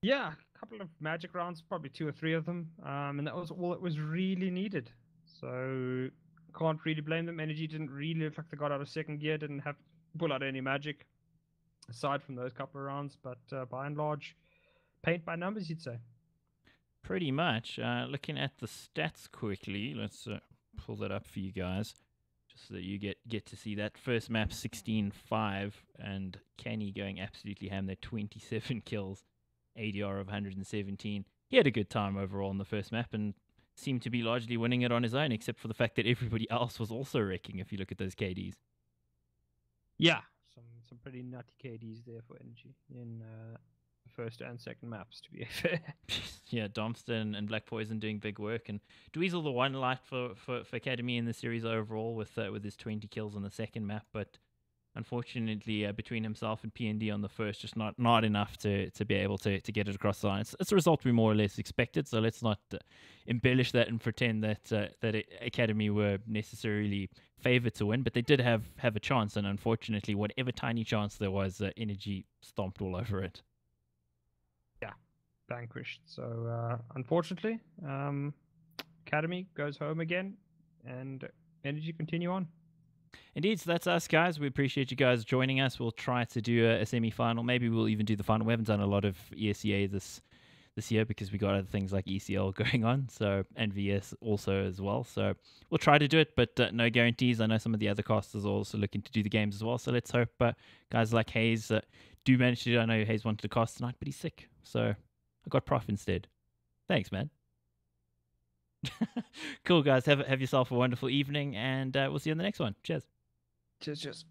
Yeah, a couple of magic rounds, probably 2 or 3 of them, and that was all that was really needed. So can't really blame them. Energy didn't really look like they got out of second gear, didn't have pull out any magic aside from those couple of rounds, but by and large, paint by numbers, you'd say. Pretty much. Looking at the stats quickly, let's pull that up for you guys, just so that you get to see that. First map 16-5, and Kenny going absolutely ham there, 27 kills, ADR of 117. He had a good time overall in the first map, and seemed to be largely winning it on his own, except for the fact that everybody else was also wrecking, if you look at those KDs. Yeah, some pretty nutty KDs there for Energy in the first and second maps, to be fair. Yeah, Domster and Black Poison doing big work, and Dweezil the one light for Academy in the series overall with his 20 kills on the second map, but unfortunately between himself and PND on the first, just not enough to be able to get it across the line. It's a result we more or less expected, so let's not embellish that and pretend that Academy were necessarily favored to win, but they did have a chance, and unfortunately whatever tiny chance there was, Energy stomped all over it. Yeah, vanquished. So unfortunately, Academy goes home again, and Energy continue on. Indeed, so that's us, guys. We appreciate you guys joining us. We'll try to do a semi-final. Maybe we'll even do the final. We haven't done a lot of ESEA this year because we got other things like ECL going on, so, and VS also as well. So we'll try to do it, but no guarantees. I know some of the other casters are also looking to do the games as well, so let's hope guys like Hayes do manage to do. I know Hayes wanted to cast tonight, but he's sick, so I got Prof instead. Thanks, man. Cool, guys. Have yourself a wonderful evening, and we'll see you on the next one. Cheers. Cheers.